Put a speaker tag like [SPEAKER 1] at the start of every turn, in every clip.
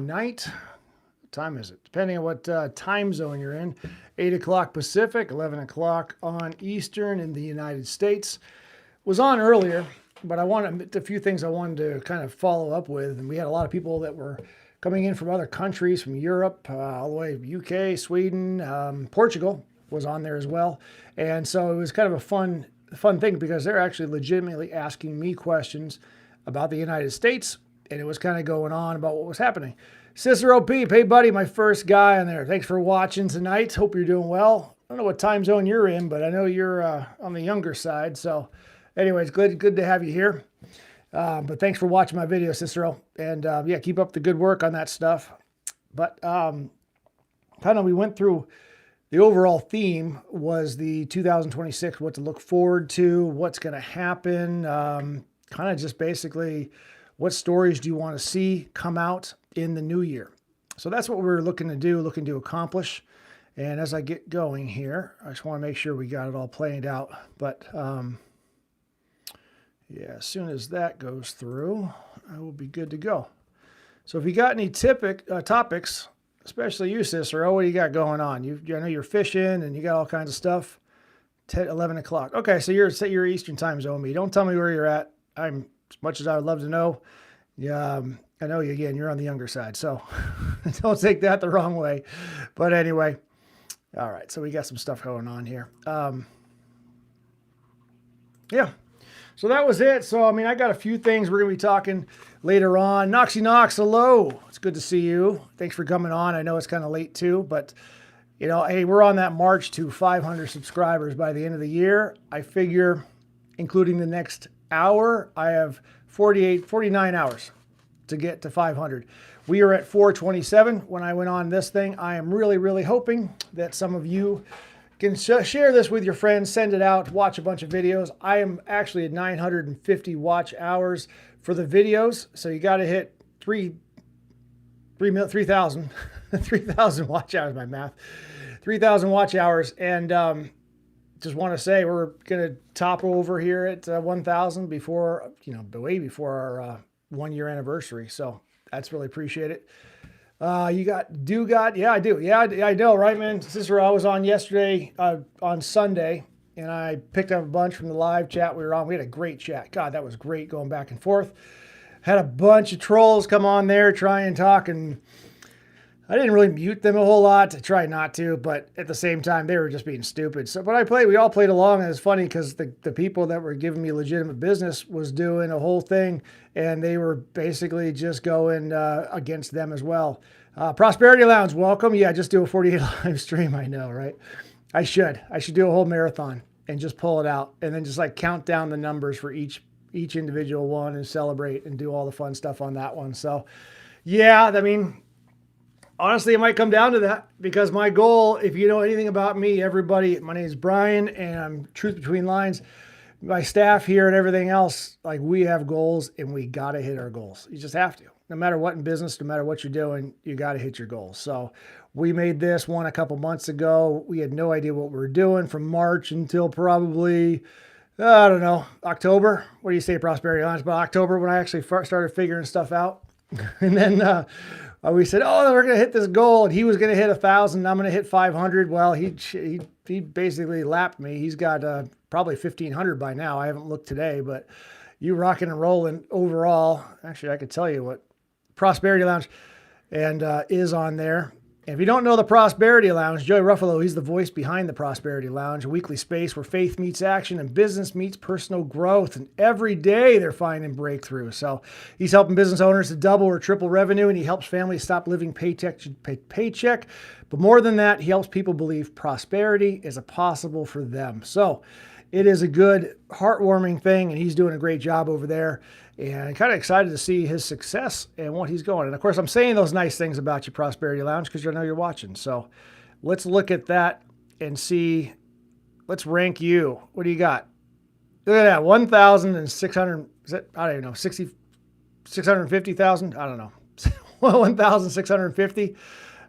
[SPEAKER 1] night. What time is it? Depending on what time zone you're in. 8 o'clock Pacific, 11 o'clock on Eastern in the United States. Was on earlier, but a few things I wanted to kind of follow up with. And we had a lot of people that were coming in from other countries, from Europe, all the way to UK, Sweden, Portugal was on there as well. And so it was kind of a fun thing because they're actually legitimately asking me questions about the United States. And it was kind of going on about what was happening. Cicero P, hey buddy, my first guy on there. Thanks for watching tonight. Hope you're doing well. I don't know what time zone you're in, but I know you're on the younger side. So anyways, good to have you here. But thanks for watching my video, Cicero. And yeah, keep up the good work on that stuff. But kind of we went through the overall theme was the 2026, what to look forward to, what's going to happen, kind of just basically what stories do you want to see come out in the new year. So that's what we're looking to do, looking to accomplish. And as I get going here, I just want to make sure we got it all planned out. But yeah, as soon as that goes through, I will be good to go. So if you got any topics, especially you, Cicero, what do you got going on? I know you're fishing and you got all kinds of stuff. 10, 11 o'clock. Okay, so you're Eastern time zone. Me. Don't tell me where you're at. I'm as much as I would love to know. Yeah, I know you again. You're on the younger side, so don't take that the wrong way. But anyway, all right. So we got some stuff going on here. Yeah. So that was it. So, I mean, I got a few things we're going to be talking later on. Noxy Knox, hello. It's good to see you. Thanks for coming on. I know it's kind of late too, but, you know, hey, we're on that march to 500 subscribers by the end of the year. I figure, including the next hour, I have 49 hours to get to 500. We are at 427 when I went on this thing. I am really, really hoping that some of you can share this with your friends, send it out, watch a bunch of videos. I am actually at 950 watch hours for the videos. So you got to hit 3,000 watch hours, my math, 3,000 watch hours. And just want to say we're going to topple over here at 1,000 before, way before our 1 year anniversary. So that's really appreciated. You got, yeah, I do. Yeah, I know, right, man? Cicero, I was on yesterday, on Sunday, and I picked up a bunch from the live chat we were on. We had a great chat. God, that was great going back and forth. Had a bunch of trolls come on there, try and talk, and I didn't really mute them a whole lot. I tried not to, but at the same time, they were just being stupid. So, but we all played along, and it's funny because the people that were giving me legitimate business was doing a whole thing, and they were basically just going against them as well. Prosperity Lounge, welcome. Yeah, just do a 48 live stream. I know, right? I should do a whole marathon and just pull it out, and then just like count down the numbers for each individual one and celebrate and do all the fun stuff on that one. So, yeah, I mean, honestly, it might come down to that because my goal, if you know anything about me, everybody, my name is Brian and I'm Truth Between Lines. My staff here and everything else, like we have goals and we got to hit our goals. You just have to. No matter what in business, no matter what you're doing, you got to hit your goals. So we made this one a couple months ago. We had no idea what we were doing from March until probably, I don't know, October. What do you say, Prosperity Lounge? About October when I actually started figuring stuff out. And then we said, oh, we're going to hit this goal. And he was going to hit 1,000. I'm going to hit 500. Well, he basically lapped me. He's got probably 1,500 by now. I haven't looked today, but you rocking and rolling overall. Actually, I could tell you what Prosperity Lounge and is on there. And if you don't know the Prosperity Lounge, Joey Ruffalo, he's the voice behind the Prosperity Lounge, a weekly space where faith meets action and business meets personal growth. And every day they're finding breakthroughs. So he's helping business owners to double or triple revenue, and he helps families stop living paycheck to paycheck. But more than that, he helps people believe prosperity is possible for them. So it is a good, heartwarming thing, and he's doing a great job over there. And I'm kind of excited to see his success and what he's going. And of course, I'm saying those nice things about you, Prosperity Lounge, because I know you're watching. So let's look at that and see. Let's rank you. What do you got? Look at that, 1,600. Is it? I don't even know. 650,000. I don't know. 1,650.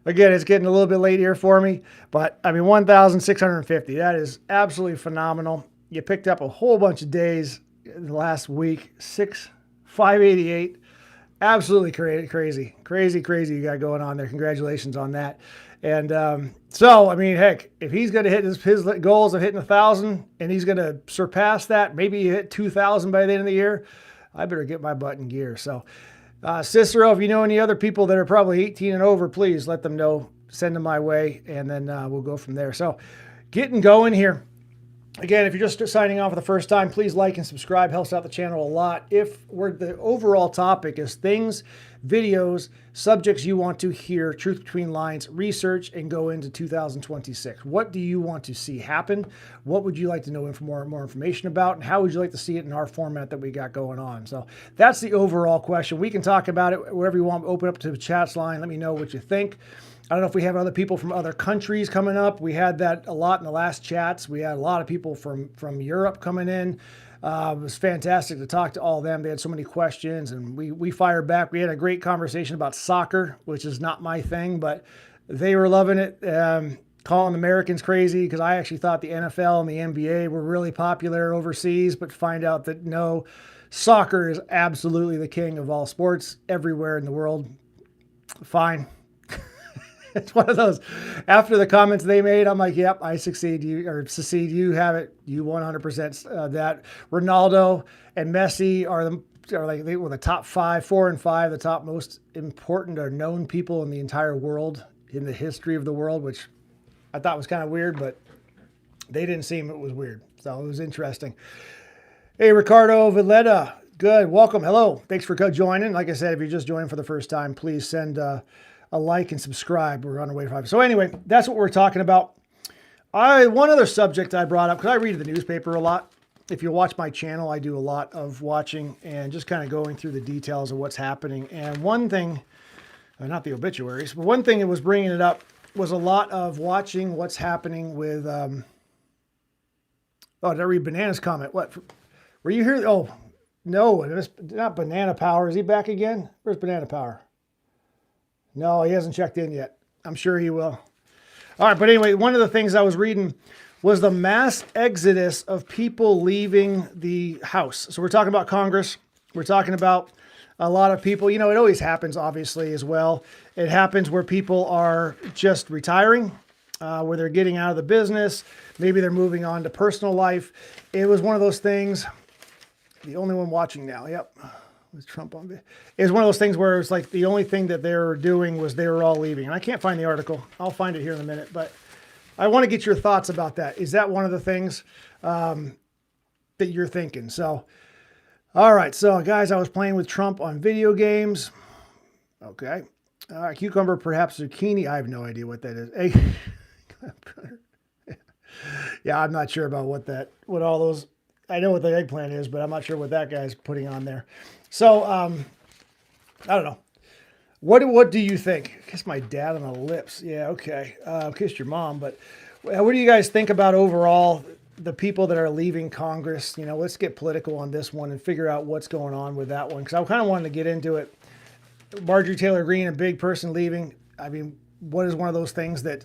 [SPEAKER 1] Again, it's getting a little bit late here for me, but I mean, 1,650. That is absolutely phenomenal. You picked up a whole bunch of days in the last week. 588. Absolutely crazy you got going on there. Congratulations on that. And so, I mean, heck, if he's going to hit his goals of hitting 1,000 and he's going to surpass that, maybe hit 2,000 by the end of the year, I better get my butt in gear. So, Cicero, if you know any other people that are probably 18 and over, please let them know. Send them my way, and then we'll go from there. So, getting going here. Again, if you're just signing on for the first time, please like and subscribe. Helps out the channel a lot. If the overall topic is things, videos, subjects you want to hear, truth between lines, research, and go into 2026. What do you want to see happen? What would you like to know more information about? And how would you like to see it in our format that we got going on? So that's the overall question. We can talk about it wherever you want. Open up to the chats line. Let me know what you think. I don't know if we have other people from other countries coming up. We had that a lot in the last chats. We had a lot of people from Europe coming in. It was fantastic to talk to all of them. They had so many questions, and we fired back. We had a great conversation about soccer, which is not my thing, but they were loving it. Calling Americans crazy because I actually thought the NFL and the NBA were really popular overseas, but find out that no, soccer is absolutely the king of all sports everywhere in the world. Fine. It's one of those, after the comments they made, I'm like, yep, I succeed. You have it. You 100% that. Ronaldo and Messi they were the top 4 and 5, the top most important or known people in the entire world, in the history of the world, which I thought was kind of weird, but they didn't seem it was weird. So it was interesting. Hey, Ricardo Villetta. Good. Welcome. Hello. Thanks for joining. Like I said, if you're just joining for the first time, please send a like and subscribe. We're on our way to 5. So anyway, that's what we're talking about. One other subject I brought up, because I read the newspaper a lot. If you watch my channel, I do a lot of watching and just kind of going through the details of what's happening. And one thing, not the obituaries, but one thing that was bringing it up was a lot of watching what's happening with, did I read Banana's comment? What, were you here? Oh, no, it's not Banana Power. Is he back again? Where's Banana Power? No, he hasn't checked in yet. I'm sure he will. All right, but anyway, one of the things I was reading was the mass exodus of people leaving the House. So we're talking about Congress. We're talking about a lot of people. You know, it always happens, obviously, as well. It happens where people are just retiring, where they're getting out of the business. Maybe they're moving on to personal life. It was one of those things. The only one watching now. Yep. Was Trump on? It was one of those things where it's like the only thing that they were doing was they were all leaving. And I can't find the article. I'll find it here in a minute. But I want to get your thoughts about that. Is that one of the things that you're thinking? So, all right. So, guys, I was playing with Trump on video games. Okay. Cucumber, perhaps zucchini. I have no idea what that is. Yeah, I'm not sure about what all those. I know what the eggplant is, but I'm not sure what that guy's putting on there. So, I don't know. What do you think? Kiss my dad on the lips. Yeah, okay. Kiss your mom. But what do you guys think about overall the people that are leaving Congress? You know, let's get political on this one and figure out what's going on with that one. Because I kind of wanted to get into it. Marjorie Taylor Greene, a big person leaving. I mean, what is one of those things that,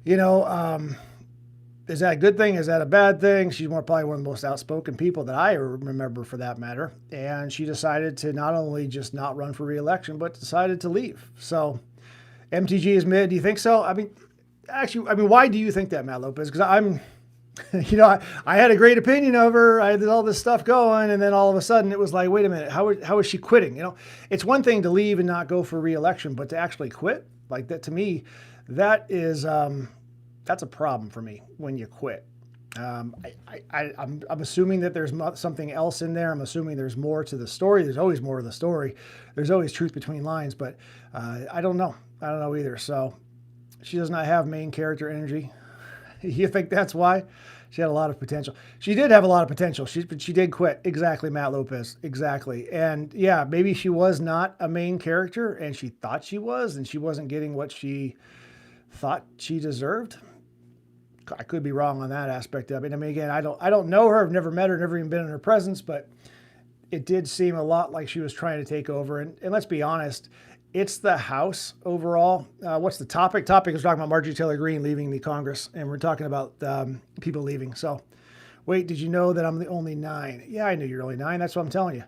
[SPEAKER 1] you know, is that a good thing? Is that a bad thing? She's probably one of the most outspoken people that I remember, for that matter. And she decided to not only just not run for re-election, but decided to leave. So MTG is mid. Do you think so? I mean, actually, why do you think that, Matt Lopez? Because you know, I had a great opinion of her. I had all this stuff going, and then all of a sudden it was like, wait a minute, how is she quitting? You know, it's one thing to leave and not go for re-election, but to actually quit like that, to me, that is that's a problem for me when you quit. I'm assuming that there's something else in there. I'm assuming there's more to the story. There's always more to the story. There's always truth between lines, but I don't know. I don't know either. So she does not have main character energy. You think that's why? She had a lot of potential. She did have a lot of potential. But she did quit. Exactly, Matt Lopez. Exactly. And yeah, maybe she was not a main character and she thought she was, and she wasn't getting what she thought she deserved. I could be wrong on that aspect of it. I mean, again, I don't know her. I've never met her, never even been in her presence, but it did seem a lot like she was trying to take over. And let's be honest, it's the House overall. What's the topic? Topic is talking about Marjorie Taylor Greene leaving the Congress, and we're talking about people leaving. So, wait, did you know that I'm the only 9? Yeah, I knew you're only 9. That's what I'm telling you.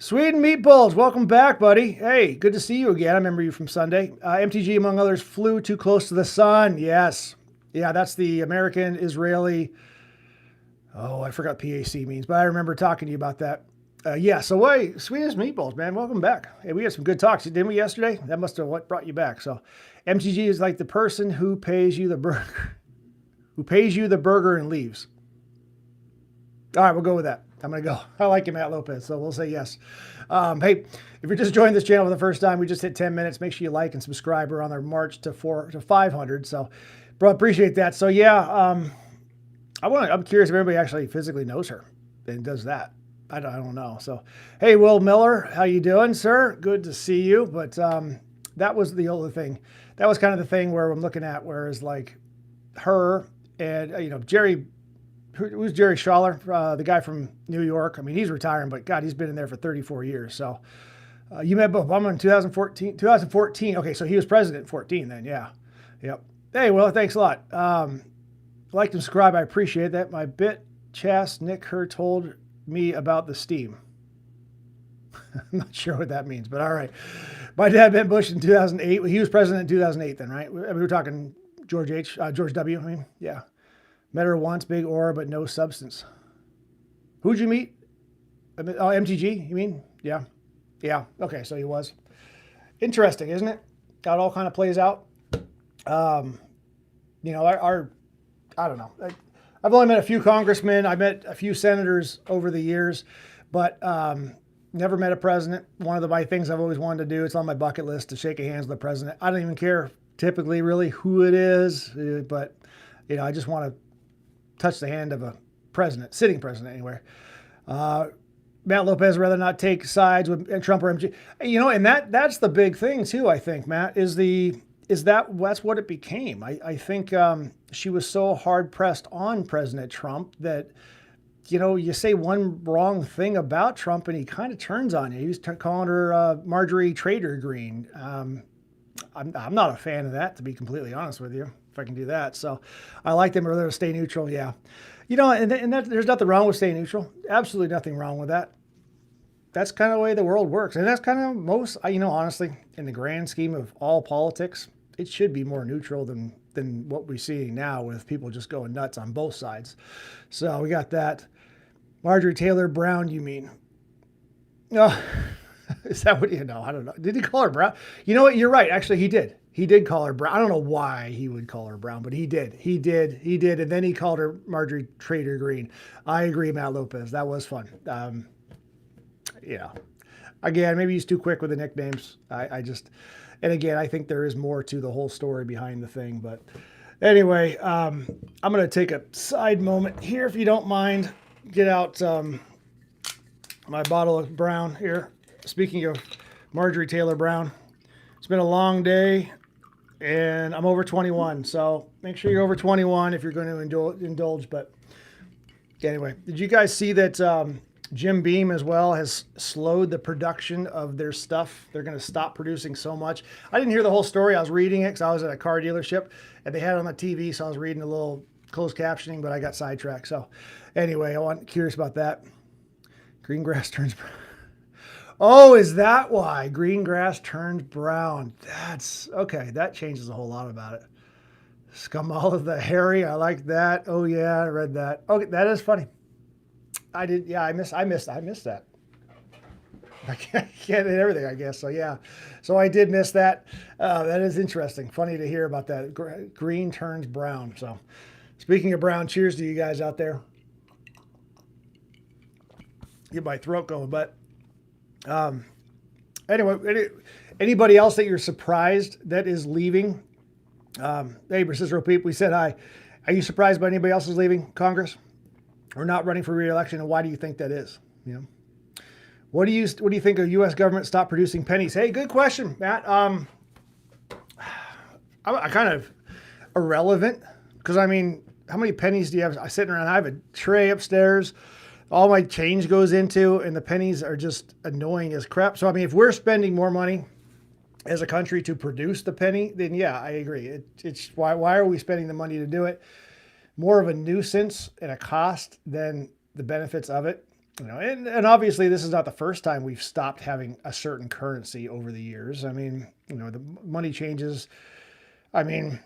[SPEAKER 1] Sweden Meatballs, welcome back, buddy. Hey, good to see you again. I remember you from Sunday. MTG, among others, flew too close to the sun. Yes. Yeah, that's the American Israeli. Oh, I forgot PAC means, but I remember talking to you about that. Yeah, so wait, Swedish Meatballs, man, welcome back. Hey, we had some good talks, didn't we, yesterday? That must have what brought you back. So MTG is like the person who pays you the burger, and leaves. All right, we'll go with that. I'm going to go. I like you, Matt Lopez, so we'll say yes. Hey, if you're just joining this channel for the first time, we just hit 10 minutes. Make sure you like and subscribe. We're on our march to 500. So, bro, appreciate that. So, yeah, I'm curious if everybody actually physically knows her and does that. I don't know. So, hey, Will Miller, how you doing, sir? Good to see you. But that was the other thing. That was kind of the thing where I'm looking at, whereas like her and, Jerry. Who's Jerry Schaller, the guy from New York? I mean, he's retiring, but God, he's been in there for 34 years. So you met Obama in 2014. 2014. Okay, so he was president in 14 then. Yeah. Yep. Hey, well, thanks a lot. Like and subscribe. I appreciate that. My bit chast Nick Herr told me about the steam. I'm not sure what that means, but all right. My dad met Bush in 2008. He was president in 2008 then, right? We were talking George W. I mean, yeah. Met her once, big aura, but no substance. Who'd you meet? Oh, MTG, you mean? Yeah. Yeah. Okay, so he was. Interesting, isn't it? How it all kind of plays out. I don't know. I've only met a few congressmen. I met a few senators over the years, but never met a president. One of my things I've always wanted to do, it's on my bucket list, to shake hands with the president. I don't even care typically really who it is, but, I just want to touch the hand of a president, sitting president anyway. Matt Lopez rather not take sides with Trump or MG. And that's the big thing too, I think, Matt, that's what it became. I think she was so hard pressed on President Trump that, you say one wrong thing about Trump and he kind of turns on you. He was calling her Marjorie Trader Green. I'm not a fan of that, to be completely honest with you, if I can do that. So I like them rather to stay neutral. Yeah. And there's nothing wrong with staying neutral. Absolutely nothing wrong with that. That's kind of the way the world works. And that's kind of most, honestly, in the grand scheme of all politics, it should be more neutral than what we're seeing now with people just going nuts on both sides. So we got that. Marjorie Taylor Brown, you mean? No. Is that what I don't know. Did he call her brown? You know what? You're right. Actually, he did. He did call her brown. I don't know why he would call her brown, but he did. He did. And then he called her Marjorie Trader Green. I agree, Matt Lopez. That was fun. Again, maybe he's too quick with the nicknames. And again, I think there is more to the whole story behind the thing. But anyway, I'm going to take a side moment here, if you don't mind. Get out my bottle of brown here. Speaking of Marjorie Taylor Brown, it's been a long day, and I'm over 21. So make sure you're over 21 if you're going to indulge. But anyway, did you guys see that Jim Beam as well has slowed the production of their stuff? They're going to stop producing so much. I didn't hear the whole story. I was reading it because I was at a car dealership, and they had it on the TV, so I was reading a little closed captioning, but I got sidetracked. So anyway, curious about that. Green grass turns brown. Oh, is that why green grass turns brown? That's okay. That changes a whole lot about it. Scum all of the hairy. I like that. Oh yeah, I read that. Okay, that is funny. I did. Yeah, I missed that. I can't hit everything, I guess. So yeah, so I did miss that. That is interesting. Funny to hear about that. Green turns brown. So speaking of brown, cheers to you guys out there. Get my throat going, but. Anyway, anybody else that you're surprised that is leaving? Hey, Cicero Peep, we said hi. Are you surprised by anybody else is leaving Congress or not running for re-election? And why do you think that is? What do you think of U.S. government stop producing pennies? Hey, good question, Matt. I kind of irrelevant because how many pennies do you have sitting around? I have a tray upstairs. All my change goes into, and the pennies are just annoying as crap. So, if we're spending more money as a country to produce the penny, then yeah, I agree. It's why are we spending the money to do it? More of a nuisance and a cost than the benefits of it. And obviously this is not the first time we've stopped having a certain currency over the years. I mean, the money changes. I mean,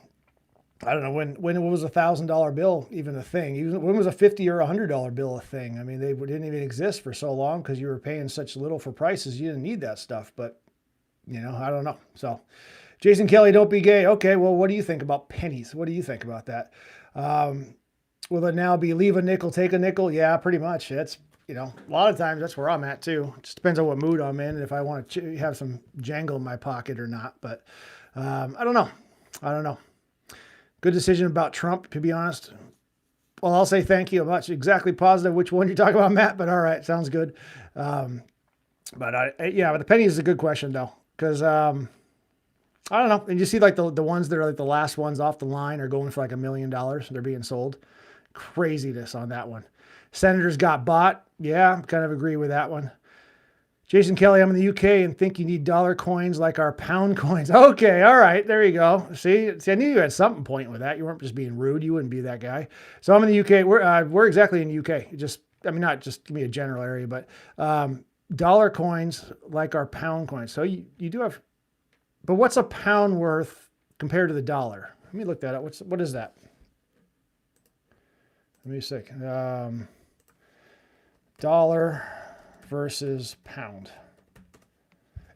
[SPEAKER 1] I don't know when it was $1,000 bill even a thing. Even when was a $50 or $100 bill a thing? I mean, they didn't even exist for so long because you were paying such little for prices. You didn't need that stuff. But I don't know. So, Jason Kelly, don't be gay. Okay, well, what do you think about pennies? What do you think about that? Will it now be leave a nickel, take a nickel? Yeah, pretty much. It's a lot of times that's where I'm at too. It just depends on what mood I'm in and if I want to have some jangle in my pocket or not. But I don't know. Good decision about Trump, to be honest. Well, I'll say thank you. I'm not exactly positive which one you're talking about, Matt, but all right, sounds good. But the pennies is a good question though, because I don't know. And you see like the ones that are like the last ones off the line are going for like $1 million. They're being sold. Craziness on that one. Senators got bought. Yeah, kind of agree with that one. Jason Kelly, I'm in the UK and think you need dollar coins like our pound coins. Okay, all right, there you go. See, I knew you had something point with that. You weren't just being rude. You wouldn't be that guy. So I'm in the UK. We're exactly in the UK. Not just give me a general area, but dollar coins like our pound coins. So you do have, but what's a pound worth compared to the dollar? Let me look that up. What is that? Let me see. Dollar versus pound.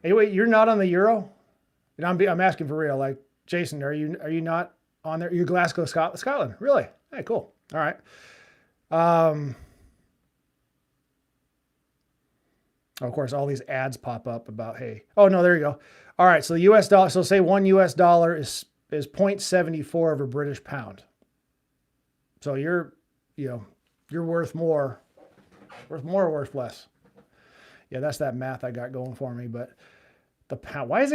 [SPEAKER 1] Hey, wait, you're not on the euro? And I'm asking for real. Like, Jason, are you not on there? You're Glasgow, Scotland. Really? Hey, cool. All right. Of course, all these ads pop up about, hey. Oh, no, there you go. All right, so the US dollar, so say $1 US is 0.74 of a British pound. So you're worth more or worth less. Yeah, that's that math I got going for me. But the pound, why is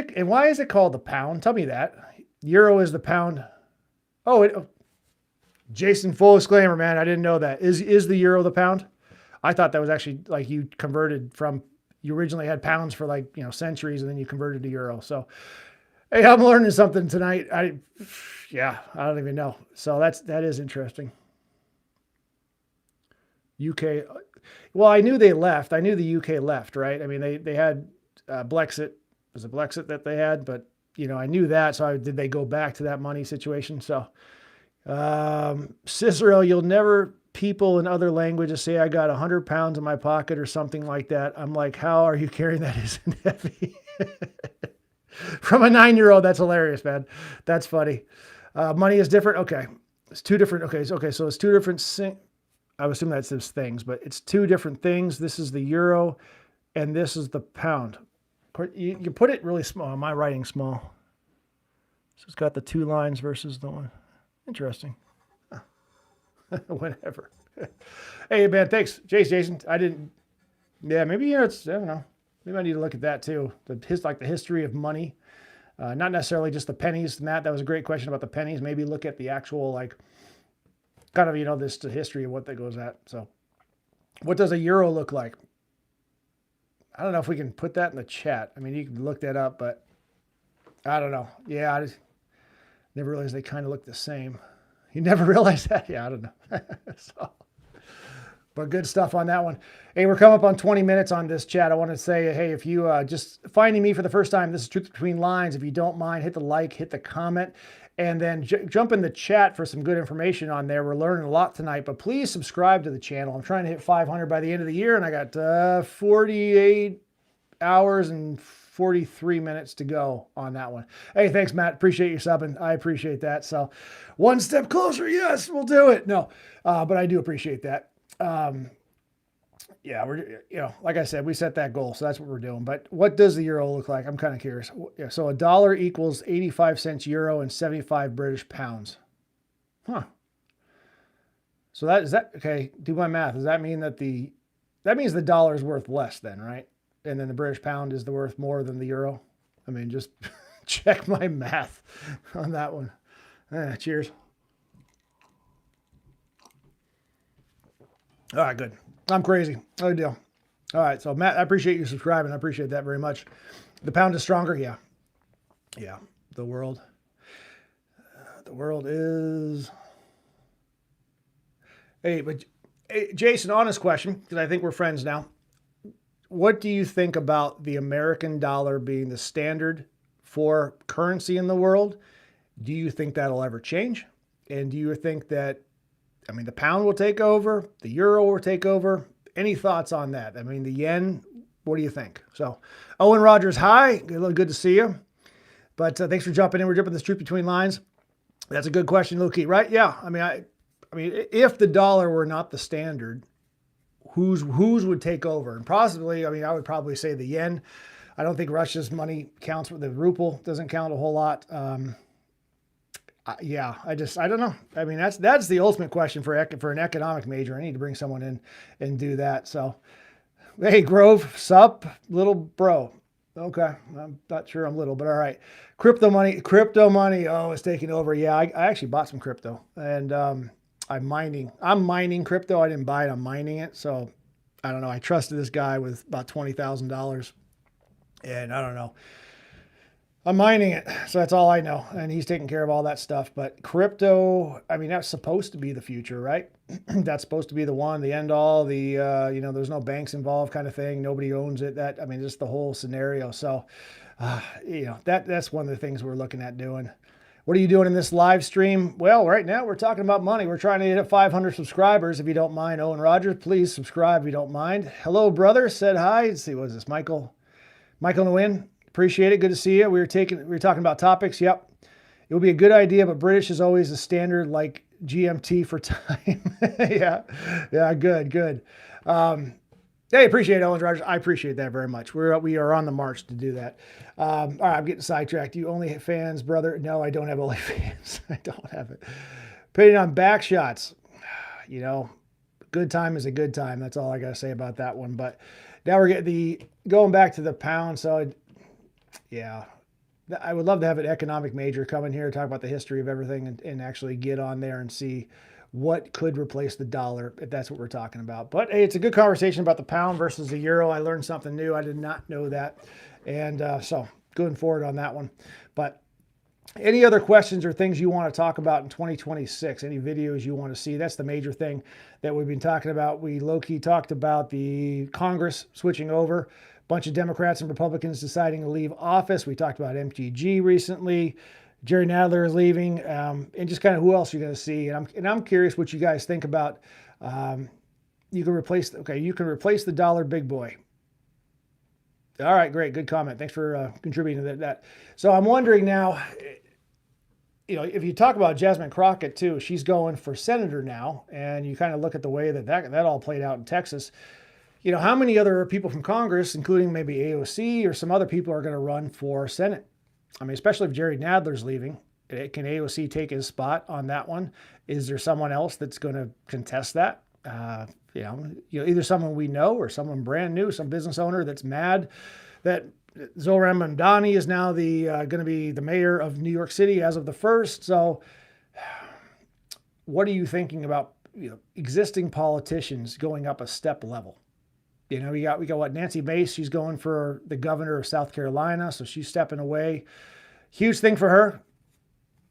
[SPEAKER 1] it called the pound? Tell me that. Euro is the pound. Jason, full disclaimer, man. I didn't know that. Is the euro the pound? I thought that was actually like you originally had pounds for like, centuries and then you converted to euro. So, hey, I'm learning something tonight. I don't even know. So that is interesting. UK. Well, I knew they left. I knew the UK left, right? I mean, they had Brexit. Was it Brexit that they had? But, I knew that. So did they go back to that money situation? So, Cicero, you'll never people in other languages say I got 100 pounds in my pocket or something like that. I'm like, how are you carrying that? Isn't heavy? From a 9-year-old, that's hilarious, man. That's funny. Money is different. Okay. It's two different. Okay. So it's two different I would assume that's those things, but it's two different things. This is the euro and this is the pound. You put it really small. Am I writing small? So it's got the two lines versus the one. Interesting. Whatever. Hey, man, thanks. Jason. Maybe, I don't know. Maybe I need to look at that too. The history of money. Not necessarily just the pennies. Matt, that was a great question about the pennies. Maybe look at the actual, kind of, the history of what that goes at. So what does a euro look like? I don't know if we can put that in the chat. I mean, you can look that up, but I don't know. Yeah, I just never realized they kind of look the same. You never realized that? Yeah, I don't know. But good stuff on that one. Hey, we're coming up on 20 minutes on this chat. I want to say, hey, if you just finding me for the first time, this is Truth Between Lines. If you don't mind, hit the like, hit the comment, and then jump in the chat for some good information on there. We're learning a lot tonight, but please subscribe to the channel. I'm trying to hit 500 by the end of the year, and I got 48 hours and 43 minutes to go on that one. Hey, thanks, Matt. Appreciate you subbing. I appreciate that. So one step closer. Yes, we'll do it. No, but I do appreciate that. We're, like I said, we set that goal. So that's what we're doing. But what does the euro look like? I'm kind of curious. Yeah, so $1 equals 85 cents euro and 75 British pounds. Huh. So okay, do my math. Does that mean that that means the dollar is worth less then, right? And then the British pound is worth more than the euro? I mean, just check my math on that one. Cheers. All right, good. I'm crazy. No deal. All right, so Matt, I appreciate you subscribing. I appreciate that very much. The pound is stronger? Yeah. Yeah, the world is... Hey, but Hey, Jason, honest question, because I think we're friends now. What do you think about the American dollar being the standard for currency in the world? Do you think that'll ever change? And do you think that, I mean, the pound will take over, the euro will take over? Any thoughts on that? I mean, the yen, what do you think? So, Owen Rogers, hi. Good to see you. But thanks for jumping in. We're jumping this truth between lines. That's a good question, low key, right? Yeah. I mean, if the dollar were not the standard, whose would take over? And possibly, I mean, I would probably say the yen. I don't think Russia's money counts. The ruble doesn't count a whole lot. Yeah, I don't know. I mean, that's the ultimate question for an economic major. I need to bring someone in and do that. So, hey, Grove, sup, little bro. Okay, I'm not sure I'm little, but all right. Crypto money. Oh, it's taking over. Yeah, I actually bought some crypto, and I'm mining crypto. I didn't buy it. I'm mining it. So I don't know. I trusted this guy with about $20,000, and I don't know. I'm mining it, so that's all I know. And he's taking care of all that stuff. But crypto, I mean, that's supposed to be the future, right? That's supposed to be the one, the end all, there's no banks involved kind of thing. Nobody owns it. I mean, just the whole scenario. So, that's one of the things we're looking at doing. What are you doing in this live stream? Well, right now we're talking about money. We're trying to hit 500 subscribers. If you don't mind, Owen Rogers, please subscribe if you don't mind. Hello, brother. Said hi. Let's see, what is this? Michael Nguyen. Appreciate it. Good to see you. We were talking about topics. Yep. It would be a good idea, but British is always the standard, like GMT for time. Yeah. Yeah. Good. Hey, appreciate it, Owens Rogers. I appreciate that very much. We are on the march to do that. All right, I'm getting sidetracked. You only fans, brother? No, I don't have only fans. I don't have it. Opinion on back shots. Good time is a good time. That's all I got to say about that one. But now we're going back to the pound. So, yeah, I would love to have an economic major come in here, talk about the history of everything, and actually get on there and see what could replace the dollar, if that's what we're talking about. But hey, it's a good conversation about the pound versus the euro. I learned something new. I did not know that. And so going forward on that one. But any other questions or things you want to talk about in 2026? Any videos you want to see? That's the major thing that we've been talking about. We low-key talked about the Congress switching over, a bunch of Democrats and Republicans deciding to leave office. We talked about MTG recently. Jerry Nadler is leaving, and just kind of who else you're going to see. And I'm curious what you guys think about. You can replace the dollar, big boy. All right, great, good comment. Thanks for contributing to that. So I'm wondering now, if you talk about Jasmine Crockett too, she's going for senator now, and you kind of look at the way that all played out in Texas. How many other people from Congress, including maybe AOC or some other people, are going to run for Senate? I mean, especially if Jerry Nadler's leaving, can AOC take his spot on that one? Is there someone else that's going to contest that? Either someone we know or someone brand new, some business owner that's mad that Zohran Mamdani is now going to be the mayor of New York City as of the 1st. So what are you thinking about existing politicians going up a step level? We got what, Nancy Mace, she's going for the governor of South Carolina, so she's stepping away. Huge thing for her.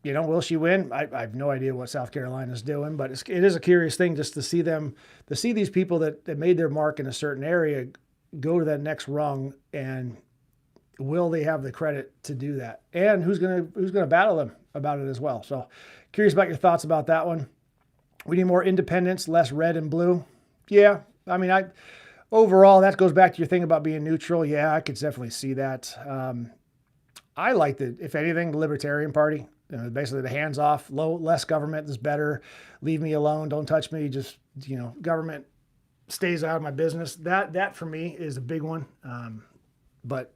[SPEAKER 1] Will she win? I have no idea what South Carolina's doing, but it is a curious thing just to see these people that made their mark in a certain area go to that next rung, and will they have the credit to do that? And who's gonna battle them about it as well? So curious about your thoughts about that one. We need more independence, less red and blue. Yeah, I mean, overall, that goes back to your thing about being neutral. Yeah, I could definitely see that. I like if anything, the Libertarian Party. Basically the hands off, less government is better. Leave me alone. Don't touch me. Just, government stays out of my business. That for me is a big one. But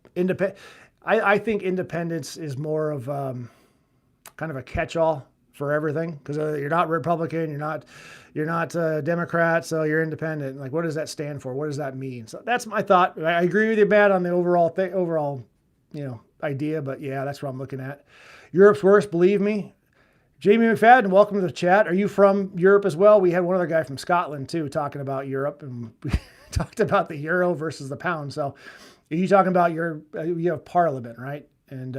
[SPEAKER 1] I think independence is more of kind of a catch-all for everything, because you're not Republican, you're not Democrat, so you're independent. Like, what does that stand for? What does that mean? So that's my thought. I agree with you, Bad, on the overall idea, but yeah, that's what I'm looking at. Europe's worst, believe me. Jamie McFadden, welcome to the chat. Are you from Europe as well? We had one other guy from Scotland too talking about Europe, and we talked about the euro versus the pound. So are you talking about you have Parliament, right? And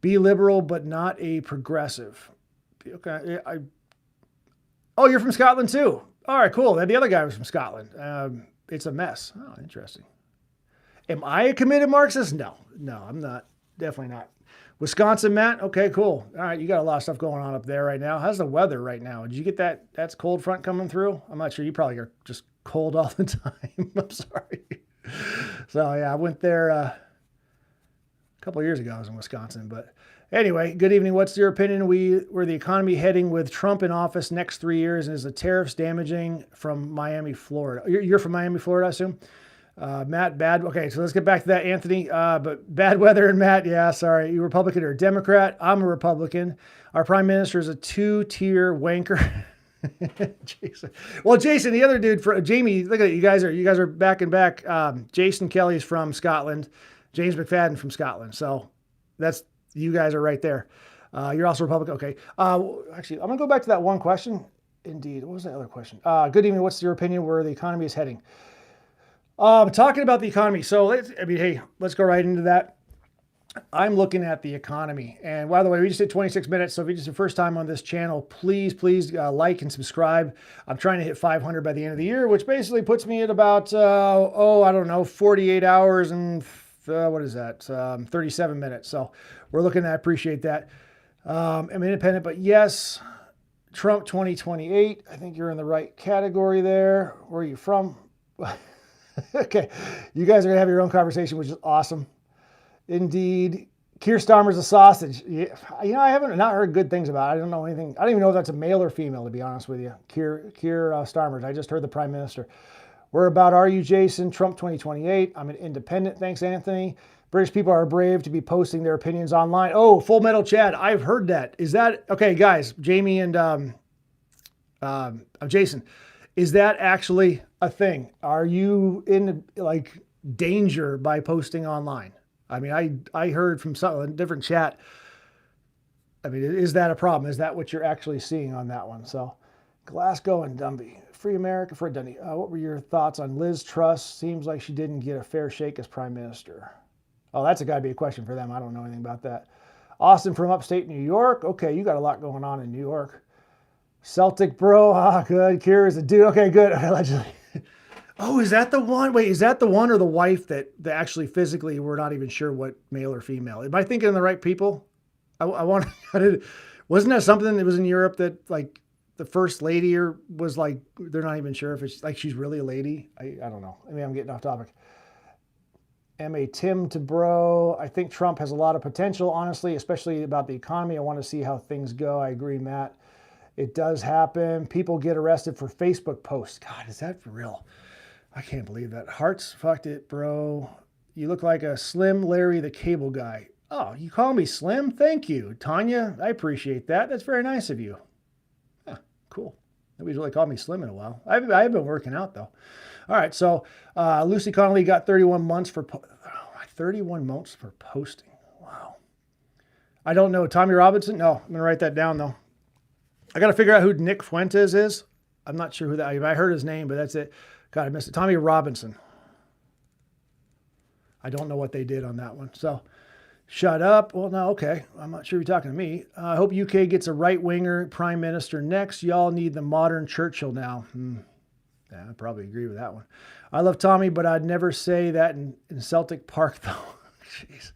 [SPEAKER 1] be liberal but not a progressive. Okay. Oh, you're from Scotland too. All right, cool. Then the other guy was from Scotland. It's a mess. Oh, interesting. Am I a committed Marxist? No, I'm not. Definitely not. Wisconsin, Matt. Okay, cool. All right, you got a lot of stuff going on up there right now. How's the weather right now? Did you get that? That's cold front coming through. I'm not sure. You probably are just cold all the time. I'm sorry. So yeah, I went there a couple of years ago. I was in Wisconsin, but anyway, good evening. What's your opinion? Where the economy heading with Trump in office next 3 years, and is the tariffs damaging from Miami, Florida? You're from Miami, Florida, I assume. Matt, bad. Okay, so let's get back to that, Anthony. But bad weather and Matt, yeah, sorry. You Republican or Democrat? I'm a Republican. Our prime minister is a 2-tier wanker. Jason. Well, Jason, the other dude, Jamie, look at it. You guys are back and back. Jason Kelly's from Scotland. James McFadden from Scotland. So that's, you guys are right there. You're also Republican. Okay. Actually, I'm going to go back to that one question. Indeed. What was that other question? Good evening. What's your opinion where the economy is heading? Talking about the economy. So let's go right into that. I'm looking at the economy. And by the way, we just did 26 minutes. So if it's your first time on this channel, please like and subscribe. I'm trying to hit 500 by the end of the year, which basically puts me at about, I don't know, 48 hours and what is that? 37 minutes. So we're looking at, appreciate that. I'm independent, but yes, Trump 2028. I think you're in the right category there. Where are you from? Okay. You guys are going to have your own conversation, which is awesome. Indeed. Keir Starmer's a sausage. Yeah, I haven't not heard good things about it. I don't know anything. I don't even know if that's a male or female, to be honest with you. Keir Starmer's. I just heard the prime minister. Where about are you, Jason? Trump 2028. I'm an independent. Thanks, Anthony. British people are brave to be posting their opinions online. Oh, Full Metal Chad. I've heard that. Is that okay, guys? Jamie and Jason. Is that actually a thing? Are you in danger by posting online? I mean, I heard from a different chat. I mean, is that a problem? Is that what you're actually seeing on that one? So, Glasgow and Dumby. Free America for Dundee. What were your thoughts on Liz Truss? Seems like she didn't get a fair shake as prime minister. Oh, that's got to be a question for them. I don't know anything about that. Austin from upstate New York. Okay, you got a lot going on in New York. Celtic bro. Good. Keir is a dude. Okay, good. Allegedly. Oh, is that the one? Wait, is that the one or the wife that actually physically we're not even sure what male or female? Am I thinking of the right people? I want to. Wasn't that something that was in Europe that the first lady was they're not even sure if it's she's really a lady? I don't know. I mean, I'm getting off topic. M.A. Tim to bro. I think Trump has a lot of potential, honestly, especially about the economy. I want to see how things go. I agree, Matt. It does happen. People get arrested for Facebook posts. God, is that for real? I can't believe that. Hearts fucked it, bro. You look like a Slim Larry the Cable Guy. Oh, you call me Slim? Thank you. Tanya, I appreciate that. That's very nice of you. Huh, cool. Nobody's really called me Slim in a while. I've been working out, though. All right, so Lucy Connolly got 31 months for 31 months for posting. Wow. I don't know. Tommy Robinson? No, I'm going to write that down, though. I got to figure out who Nick Fuentes is. I'm not sure who that is. I heard his name, but that's it. God, I missed it. Tommy Robinson. I don't know what they did on that one. So, shut up. Well, no, okay. I'm not sure you're talking to me. I hope UK gets a right-winger prime minister next. Y'all need the modern Churchill now. Yeah, I probably agree with that one. I love Tommy, but I'd never say that in Celtic Park, though. Jeez.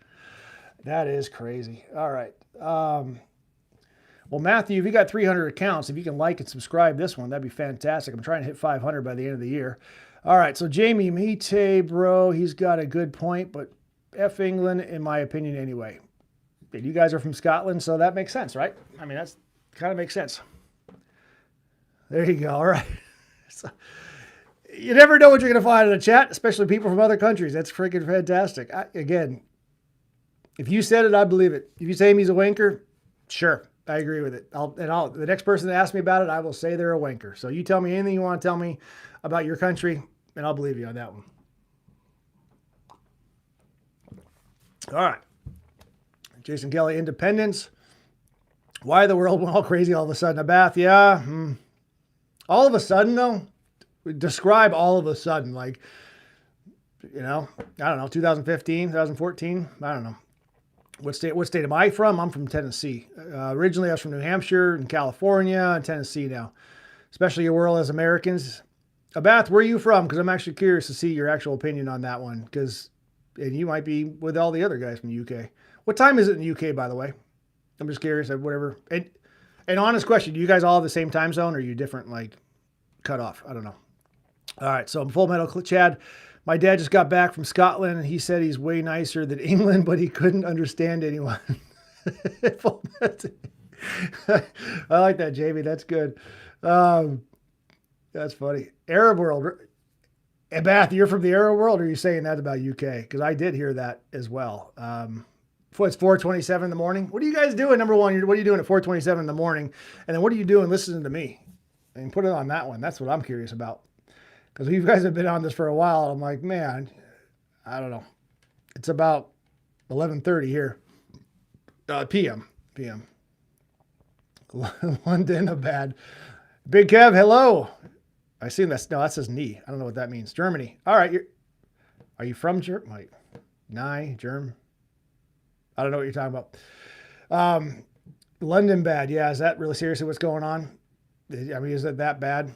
[SPEAKER 1] That is crazy. All right. Well, Matthew, if you got 300 accounts, if you can like and subscribe this one, that'd be fantastic. I'm trying to hit 500 by the end of the year. All right, so Jamie Mite, bro, he's got a good point, but F England, in my opinion, anyway. And you guys are from Scotland, so that makes sense, right? I mean, that's kind of makes sense. There you go. All right. So, you never know what you're going to find in a chat, especially people from other countries. That's freaking fantastic. Again, if you said it, I believe it. If you say he's a wanker, sure. I agree with it. The next person that asks me about it, I will say they're a wanker. So you tell me anything you want to tell me about your country, and I'll believe you on that one. All right. Jason Kelly, independence. Why the world went all crazy all of a sudden? A bath, yeah. All of a sudden, though? Describe all of a sudden. I don't know, 2015, 2014? I don't know. What state am I from? I'm from Tennessee. Originally, I was from New Hampshire and California and Tennessee now. especially your world as Americans. Abath, where are you from? Because I'm actually curious to see your actual opinion on that one. And you might be with all the other guys from the UK. What time is it in the UK, by the way? I'm just curious. Whatever. And honest question: do you guys all have the same time zone, or are you different, like cut off? I don't know. All right. So I'm Full Metal Chad. My dad just got back from Scotland, and he said he's way nicer than England, but he couldn't understand anyone. I like that, Jamie. That's good. That's funny. Arab world. Bath, you're from the Arab world, or are you saying that about UK? Because I did hear that as well. It's 4:27 in the morning. What are you guys doing? Number one, what are you doing at 4:27 in the morning? And then what are you doing listening to me? And put it on that one. That's what I'm curious about. Because you guys have been on this for a while. I'm like, man, I don't know. It's about 11:30 here. PM. London, a bad. Big Kev, hello. I seen that. No, that says knee. I don't know what that means. Germany. All right. Are you from Germany? Germ. I don't know what you're talking about. London bad. Yeah. Is that really seriously what's going on? I mean, is it that bad?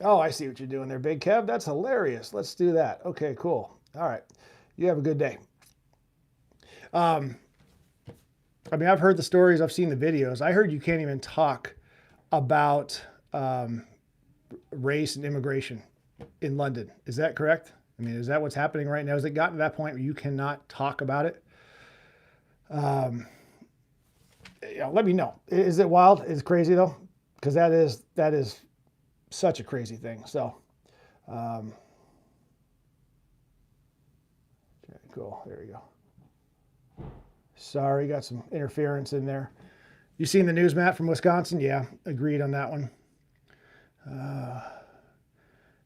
[SPEAKER 1] Oh, I see what you're doing there, Big Kev. That's hilarious. Let's do that. Okay, cool. All right. You have a good day. I mean, I've heard the stories. I've seen the videos. I heard you can't even talk about race and immigration in London. Is that correct? I mean, is that what's happening right now? Has it gotten to that point where you cannot talk about it? Let me know. Is it wild? Is it crazy though? Because that is such a crazy thing. So, okay, cool. There we go. Sorry, got some interference in there. You seen the news, Matt, from Wisconsin? Yeah, agreed on that one.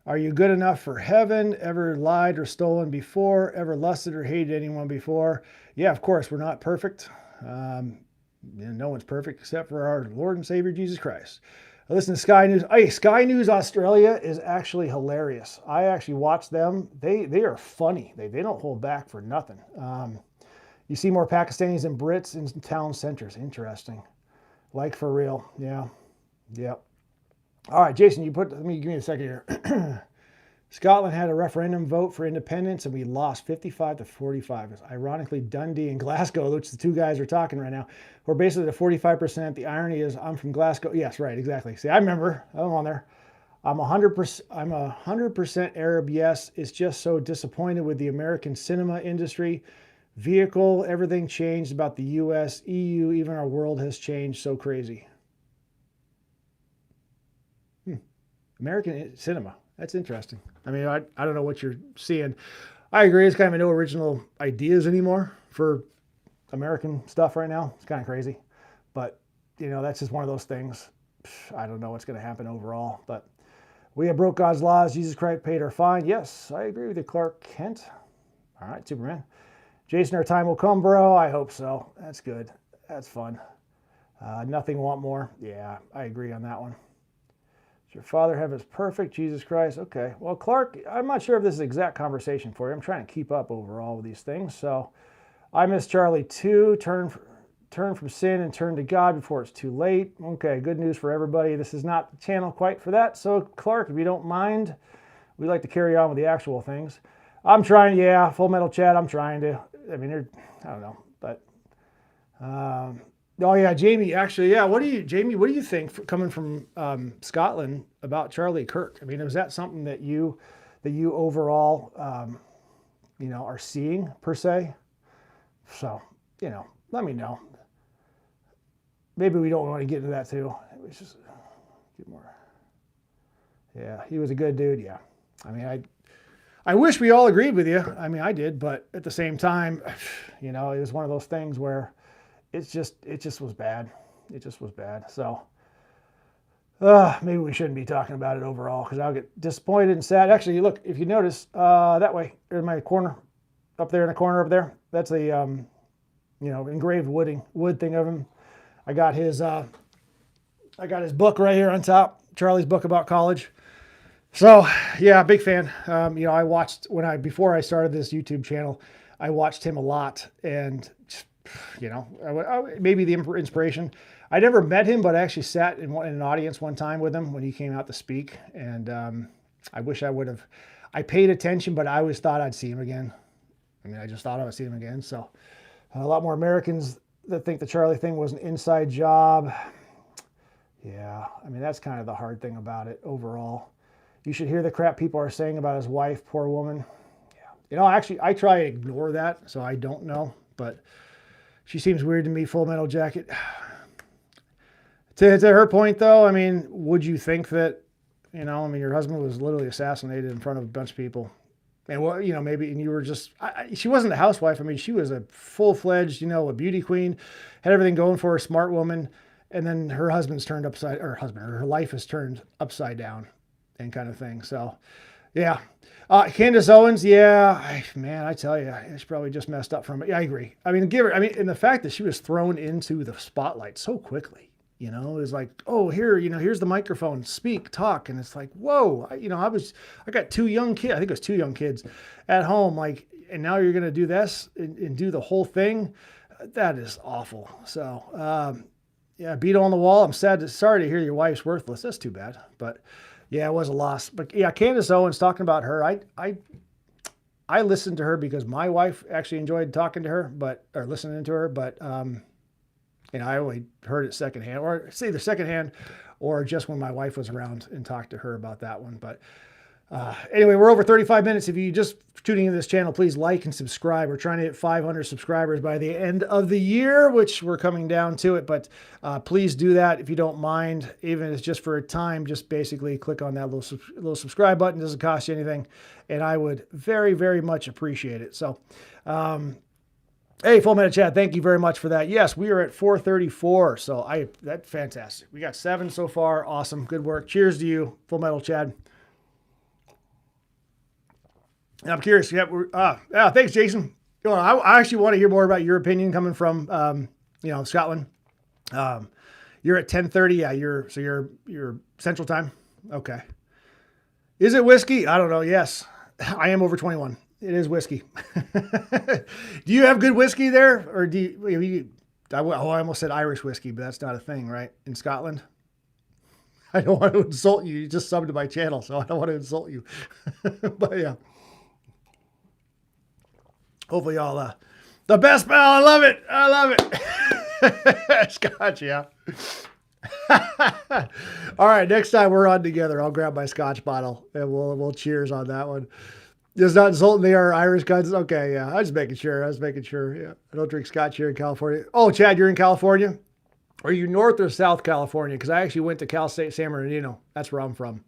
[SPEAKER 1] Are you good enough for heaven? Ever lied or stolen before? Ever lusted or hated anyone before? Yeah, of course, we're not perfect. No one's perfect except for our Lord and Savior, Jesus Christ. I listen to Sky News. Hey, Sky News Australia is actually hilarious. I actually watch them. They are funny. They don't hold back for nothing. You see more Pakistanis than Brits in town centers. Interesting. Like for real. Yeah. Yep. All right, Jason, give me a second here. Scotland had a referendum vote for independence, and we lost 55 to 45. It's ironically Dundee and Glasgow, which the two guys are talking right now, who are basically the 45%. The irony is I'm from Glasgow. Yes, right, exactly. See, I remember. I'm on there. I'm 100% Arab, yes. It's just so disappointed with the American cinema industry. Vehicle, everything changed about the U.S., EU, even our world has changed so crazy. American cinema. That's interesting. I mean, I don't know what you're seeing. I agree. It's kind of no original ideas anymore for American stuff right now. It's kind of crazy. But, that's just one of those things. I don't know what's going to happen overall. But we have broke God's laws. Jesus Christ paid our fine. Yes, I agree with you, Clark Kent. All right, Superman. Jason, our time will come, bro. I hope so. That's good. That's fun. Nothing want more. Yeah, I agree on that one. Your Father heaven is perfect, Jesus Christ. Okay. Well, Clark, I'm not sure if this is the exact conversation for you. I'm trying to keep up overall with these things. So I miss Charlie too. Turn from sin and turn to God before it's too late. Okay, good news for everybody. This is not the channel quite for that. So Clark, if you don't mind, we'd like to carry on with the actual things. I'm trying, yeah, Full Metal Chat, I'm trying to. I mean, I don't know, but oh yeah, Jamie. Actually, yeah. What do you think coming from Scotland about Charlie Kirk? I mean, is that something that you overall, are seeing per se? So, let me know. Maybe we don't want to get into that too. It was just get more. Yeah, he was a good dude. Yeah, I mean, I wish we all agreed with you. I mean, I did, but at the same time, it was one of those things where. It just was bad. It just was bad. So maybe we shouldn't be talking about it overall because I'll get disappointed and sad. Actually, look, if you notice that way in my corner, up there in the corner up there, that's a engraved wood thing of him. I got his book right here on top, Charlie's book about college. So yeah, big fan. I watched before I started this YouTube channel, I watched him a lot and maybe the inspiration. I never met him, but I actually sat in an audience one time with him when he came out to speak. And I wish I would have. I paid attention, but I always thought I'd see him again. I mean, I just thought I would see him again. So a lot more Americans that think the Charlie thing was an inside job. Yeah, I mean, that's kind of the hard thing about it overall. You should hear the crap people are saying about his wife, poor woman. Yeah. Actually, I try to ignore that, so I don't know. But she seems weird to me, Full Metal Jacket. To her point, though, I mean, would you think that, your husband was literally assassinated in front of a bunch of people? And, maybe, and you were just, she wasn't a housewife. I mean, she was a full-fledged, a beauty queen, had everything going for her, smart woman. And then her husband's turned her life is turned upside down and kind of thing. So, yeah. Candace Owens, yeah, I tell you, she probably just messed up from it. Yeah, I agree. I mean, and the fact that she was thrown into the spotlight so quickly, it was like, oh, here's the microphone, speak, talk. And it's like, whoa, I got 2 young kids. I think it was 2 young kids at home. Like, and now you're going to do this and do the whole thing. That is awful. So, yeah, beat on the wall. I'm sorry to hear your wife's worthless. That's too bad. But yeah, it was a loss. But yeah, Candace Owens, talking about her, I listened to her because my wife actually enjoyed talking to her, or listening to her. But I only heard it secondhand, or it's either secondhand or just when my wife was around and talked to her about that one. But anyway, we're over 35 minutes. If you just tuning into this channel, please like and subscribe. We're trying to hit 500 subscribers by the end of the year, which we're coming down to it. But please do that if you don't mind, even if it's just for a time. Just basically click on that little subscribe button. It doesn't cost you anything, and I would very, very much appreciate it. So, hey, Full Metal Chad, thank you very much for that. Yes, we are at 434, so that's fantastic. We got 7 so far. Awesome, good work. Cheers to you, Full Metal Chad. And I'm curious. Yeah, thanks, Jason. I actually want to hear more about your opinion coming from, Scotland. You're at 10:30. Yeah, you're Central Time. Okay. Is it whiskey? I don't know. Yes, I am over 21. It is whiskey. Do you have good whiskey there, or do you? I almost said Irish whiskey, but that's not a thing, right? In Scotland. I don't want to insult you. You just subbed to my channel, so I don't want to insult you. But yeah. Hopefully y'all, the best pal. I love it. I love it. Scotch, yeah. All right. Next time we're on together, I'll grab my Scotch bottle and we'll cheers on that one. Just not insulting the Irish guys. Okay. Yeah. I was making sure. Yeah. I don't drink Scotch here in California. Oh, Chad, you're in California? Are you North or South California? Because I actually went to Cal State San Bernardino. That's where I'm from.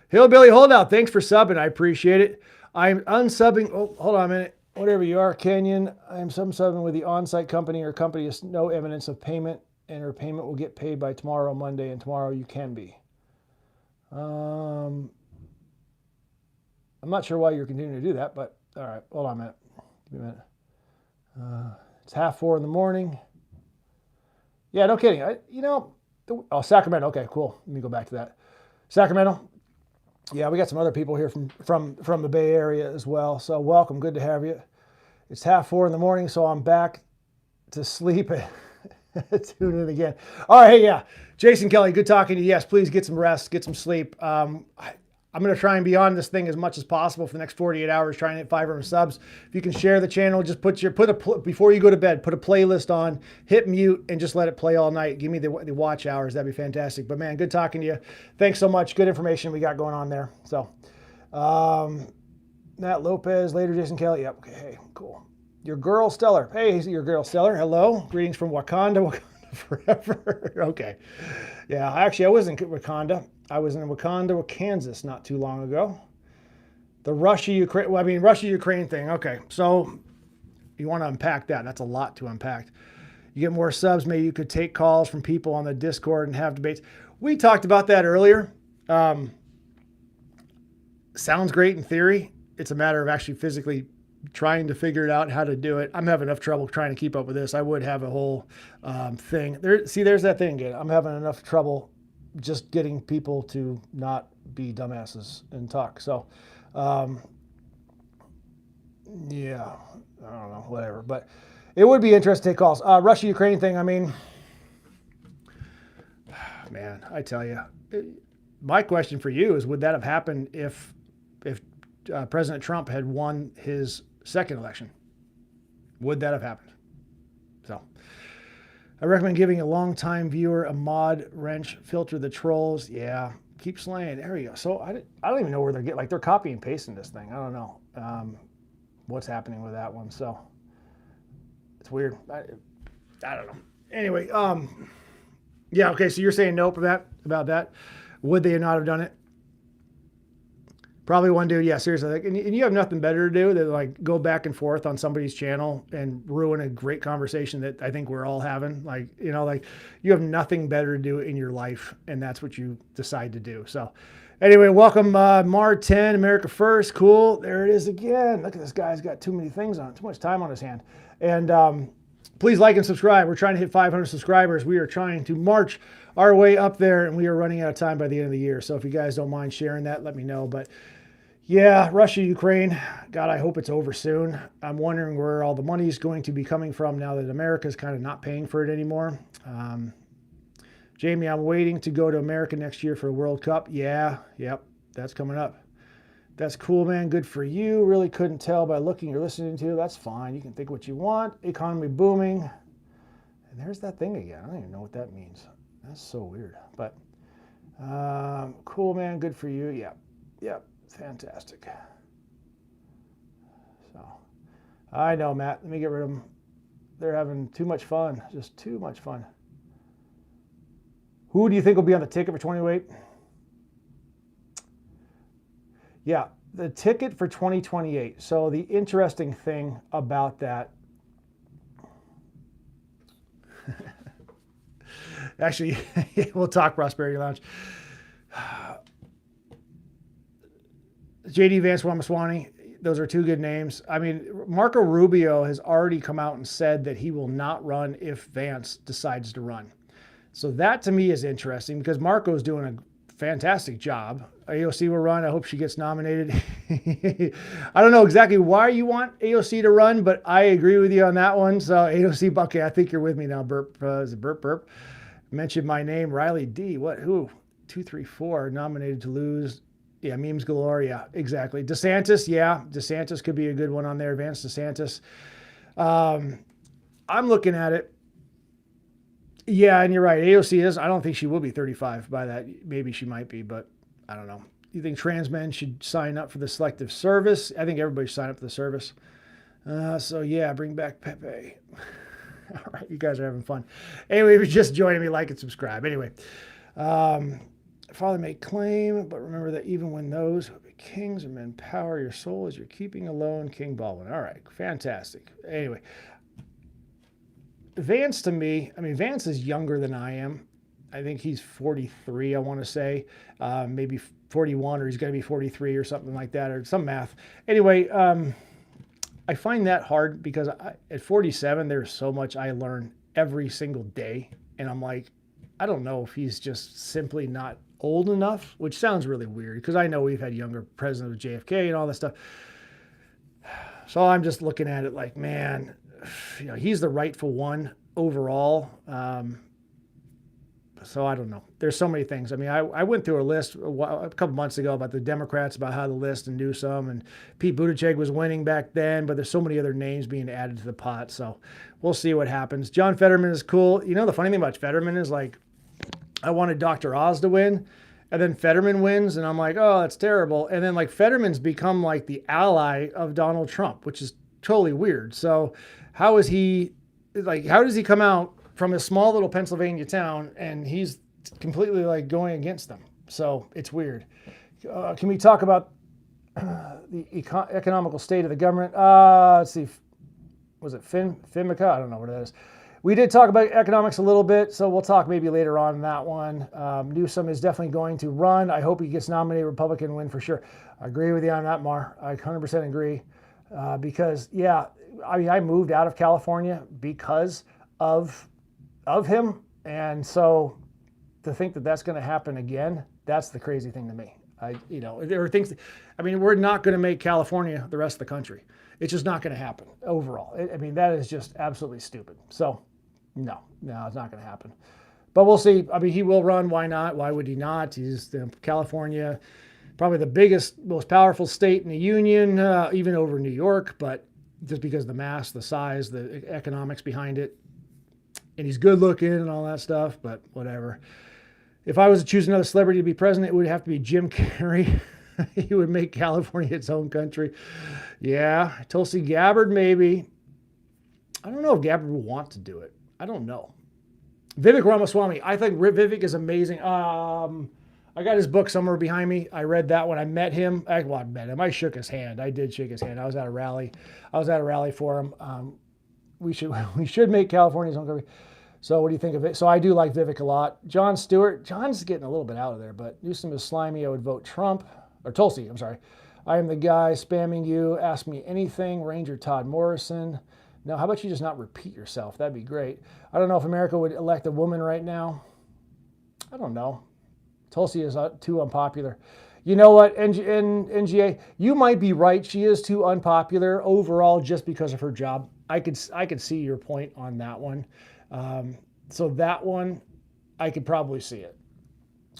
[SPEAKER 1] Hillbilly Holdout. Thanks for subbing. I appreciate it. I'm unsubbing. Oh, hold on a minute. Whatever you are, Canyon, I'm subbing with the on-site company. Her company has no evidence of payment, and her payment will get paid by tomorrow, Monday, and tomorrow you can be. I'm not sure why you're continuing to do that, but all right, hold on a minute. Give me a minute. It's 3:30 in the morning. Yeah, no kidding. Sacramento. Okay, cool. Let me go back to that. Sacramento. Yeah, we got some other people here from the Bay Area as well. So welcome. Good to have you. It's 3:30 in the morning, so I'm back to sleep. Tune in again. All right, hey, yeah. Jason Kelly, good talking to you. Yes, please get some rest, get some sleep. I'm going to try and be on this thing as much as possible for the next 48 hours, trying to hit 500 subs. If you can share the channel, just before you go to bed, put a playlist on, hit mute, and just let it play all night. Give me the watch hours. That'd be fantastic. But man, good talking to you. Thanks so much. Good information we got going on there. So, Nat Lopez, later Jason Kelly. Yep. Okay. Hey, cool. Your girl Stellar. Hey, your girl Stellar. Hello. Greetings from Wakanda forever. Okay. Yeah, actually, I was in Wakanda. I was in Wakanda, Kansas not too long ago. The Russia-Ukraine thing. Okay, so you want to unpack that. That's a lot to unpack. You get more subs, maybe you could take calls from people on the Discord and have debates. We talked about that earlier. Sounds great in theory. It's a matter of actually physically trying to figure out how to do it. I'm having enough trouble trying to keep up with this. I would have a whole thing. There's that thing again. I'm having enough trouble just getting people to not be dumbasses and talk. So, yeah, I don't know, whatever. But It would be interesting to take calls. Russia-Ukraine thing, I mean, man, I tell you, my question for you is, would that have happened if President Trump had won his second election? Would that have happened? So I recommend giving a long-time viewer a mod wrench, filter the trolls. Yeah, keep slaying. There we go. So I don't even know where they're getting, like they're copy and pasting this thing. I don't know what's happening with that one. So it's weird. I don't know. Anyway, yeah, okay, so you're saying nope about that. Would they not have done it? Probably one dude, yeah, seriously. And you have nothing better to do than like go back and forth on somebody's channel and ruin a great conversation that I think we're all having. Like, you know, like you have nothing better to do in your life, and that's what you decide to do. So anyway, welcome Mar 10, America First. Cool. There it is again. Look at this guy's got too many things on, too much time on his hand. And please like and subscribe. We're trying to hit 500 subscribers. We are trying to march our way up there, and we are running out of time by the end of the year. So if you guys don't mind sharing that, let me know. But yeah, Russia, Ukraine, God, I hope it's over soon. I'm wondering where all the money is going to be coming from now that America's kind of not paying for it anymore. Jamie, I'm waiting to go to America next year for a World Cup. Yeah, yep, that's coming up. That's cool, man. Good for you. Really couldn't tell by looking or listening to. That's fine. You can think what you want. Economy booming. And there's that thing again. I don't even know what that means. That's so weird. But cool, man. Good for you. Yep, yep. Fantastic. So, I know, Matt. Let me get rid of them. They're having too much fun. Just too much fun. Who do you think will be on the ticket for 2028? Yeah, the ticket for 2028. So the interesting thing about that, actually, we'll talk Prosperity Lounge. JD Vance, Ramaswamy, those are two good names. I mean, Marco Rubio has already come out and said that he will not run if Vance decides to run. So that to me is interesting because Marco's doing a fantastic job. AOC will run. I hope she gets nominated. I don't know exactly why you want AOC to run, but I agree with you on that one. So AOC, okay, I think you're with me now, Burp. Is it Burp? Mentioned my name, Riley D. What? Who? 234 nominated to lose. Yeah, memes galore. Yeah, exactly. DeSantis, yeah. DeSantis could be a good one on there. Vance DeSantis. I'm looking at it. Yeah, and you're right. AOC is. I don't think she will be 35 by that. Maybe she might be, but I don't know. You think trans men should sign up for the selective service? I think everybody should sign up for the service. So, yeah, bring back Pepe. All right, you guys are having fun. Anyway, if you're just joining me, like and subscribe. Anyway. Father may claim, but remember that even when those who be kings and men power your soul as you're keeping alone, King Baldwin. All right, fantastic. Anyway, Vance to me, I mean, Vance is younger than I am. I think he's 43, I want to say, maybe 41, or he's going to be 43 or something like that, or some math. Anyway, I find that hard because at 47, there's so much I learn every single day. And I'm like, I don't know if he's just simply not old enough, which sounds really weird because I know we've had younger presidents with JFK and all that stuff. So I'm just looking at it like, man, you know, he's the rightful one overall. So I don't know. There's so many things. I mean, I went through a list a couple months ago about the Democrats, about how the list and Newsom, and Pete Buttigieg was winning back then, but there's so many other names being added to the pot. So we'll see what happens. John Fetterman is cool. You know, the funny thing about Fetterman is like, I wanted Dr. Oz to win, and then Fetterman wins, and I'm like, oh, that's terrible. And then like Fetterman's become like the ally of Donald Trump, which is totally weird. So how does he come out from a small little Pennsylvania town and he's completely like going against them? So it's weird. Can we talk about the economical state of the government? Let's see. Was it FINMICA? I don't know what it is. We did talk about economics a little bit, so we'll talk maybe later on that one. Newsom is definitely going to run. I hope he gets nominated Republican win for sure. I agree with you on that, Mar. I 100% agree. Because, yeah, I mean, I moved out of California because of him. And so to think that that's going to happen again, that's the crazy thing to me. There are things, I mean, we're not going to make California the rest of the country. It's just not going to happen overall. I mean, that is just absolutely stupid. So, no, it's not going to happen. But we'll see. I mean, he will run. Why not? Why would he not? He's California, probably the biggest, most powerful state in the union, even over New York. But just because of the mass, the size, the economics behind it, and he's good looking and all that stuff. But whatever. If I was to choose another celebrity to be president, it would have to be Jim Carrey. He would make California its own country. Yeah, Tulsi Gabbard maybe. I don't know if Gabbard would want to do it. I don't know. Vivek Ramaswamy. I think Vivek is amazing. I got his book somewhere behind me. I read that when I met him. I met him. I shook his hand. I did shake his hand. I was at a rally. For him. We should make California's own country. So what do you think of it? So I do like Vivek a lot. Jon Stewart. John's getting a little bit out of there, but Newsom is slimy. I would vote Trump. Or Tulsi, I'm sorry. I am the guy spamming you. Ask me anything. Ranger Todd Morrison. No, how about you just not repeat yourself? That'd be great. I don't know if America would elect a woman right now. I don't know. Tulsi is too unpopular. You know what, NGA? You might be right. She is too unpopular overall just because of her job. I could see your point on that one. So that one, I could probably see it.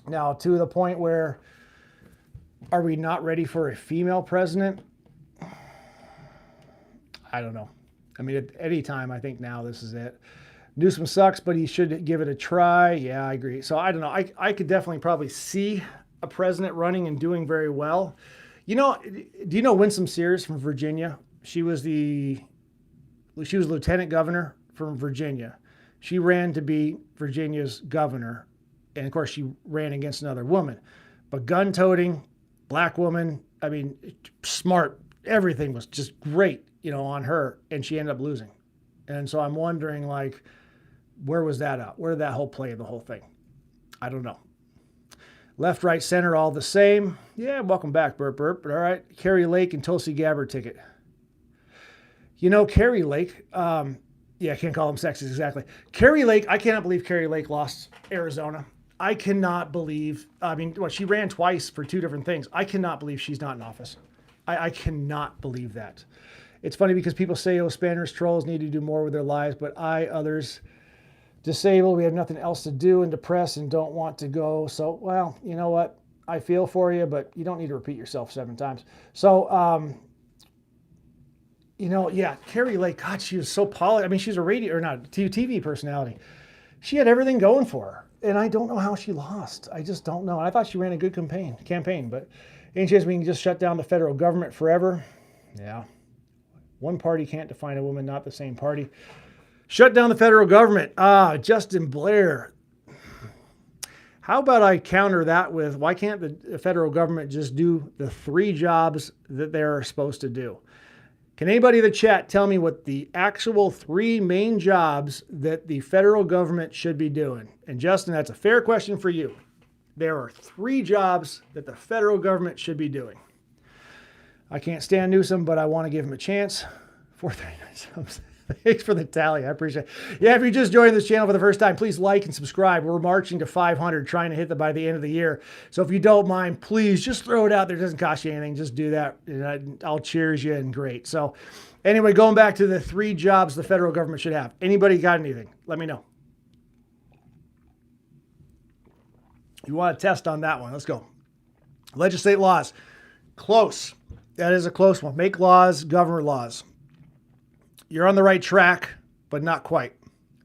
[SPEAKER 1] Now, to the point where, are we not ready for a female president? I don't know. I mean, at any time, I think now this is it. Newsom sucks, but he should give it a try. Yeah, I agree. So I don't know. I could definitely probably see a president running and doing very well. You know, do you know Winsome Sears from Virginia? She was lieutenant governor from Virginia. She ran to be Virginia's governor. And of course, she ran against another woman. But gun-toting, black woman, I mean, smart, everything was just great, on her, and she ended up losing. And so I'm wondering, like, where was that at? Where did that whole play in the whole thing? I don't know. Left, right, center, all the same. Yeah, welcome back, burp, burp. But all right, Carrie Lake and Tulsi Gabbard ticket. Carrie Lake, I can't call them sexist, exactly. Carrie Lake, I cannot believe Carrie Lake lost Arizona. I cannot believe, she ran twice for two different things. I cannot believe she's not in office. I cannot believe that. It's funny because people say, Spanish trolls need to do more with their lives, but others, disabled, we have nothing else to do and depressed and don't want to go. So, well, you know what? I feel for you, but you don't need to repeat yourself 7 times. So, Carrie Lake, God, she was so polished. I mean, she's a TV personality. She had everything going for her. And I don't know how she lost. I just don't know. I thought she ran a good campaign, but any chance we can just shut down the federal government forever? Yeah. One party can't define a woman, not the same party. Shut down the federal government. Justin Blair. How about I counter that with, why can't the federal government just do the 3 jobs that they're supposed to do? Can anybody in the chat tell me what the actual 3 main jobs that the federal government should be doing? And Justin, that's a fair question for you. There are 3 jobs that the federal government should be doing. I can't stand Newsom, but I want to give him a chance. 439 subs. Thanks for the tally. I appreciate it. Yeah, if you just joined this channel for the first time, please like and subscribe. We're marching to 500, trying to hit that by the end of the year. So if you don't mind, please just throw it out there. It doesn't cost you anything. Just do that. And I'll cheers you and great. So anyway, going back to the 3 jobs the federal government should have. Anybody got anything? Let me know. You want to test on that one? Let's go. Legislate laws. Close. That is a close one. Make laws, govern laws. You're on the right track, but not quite.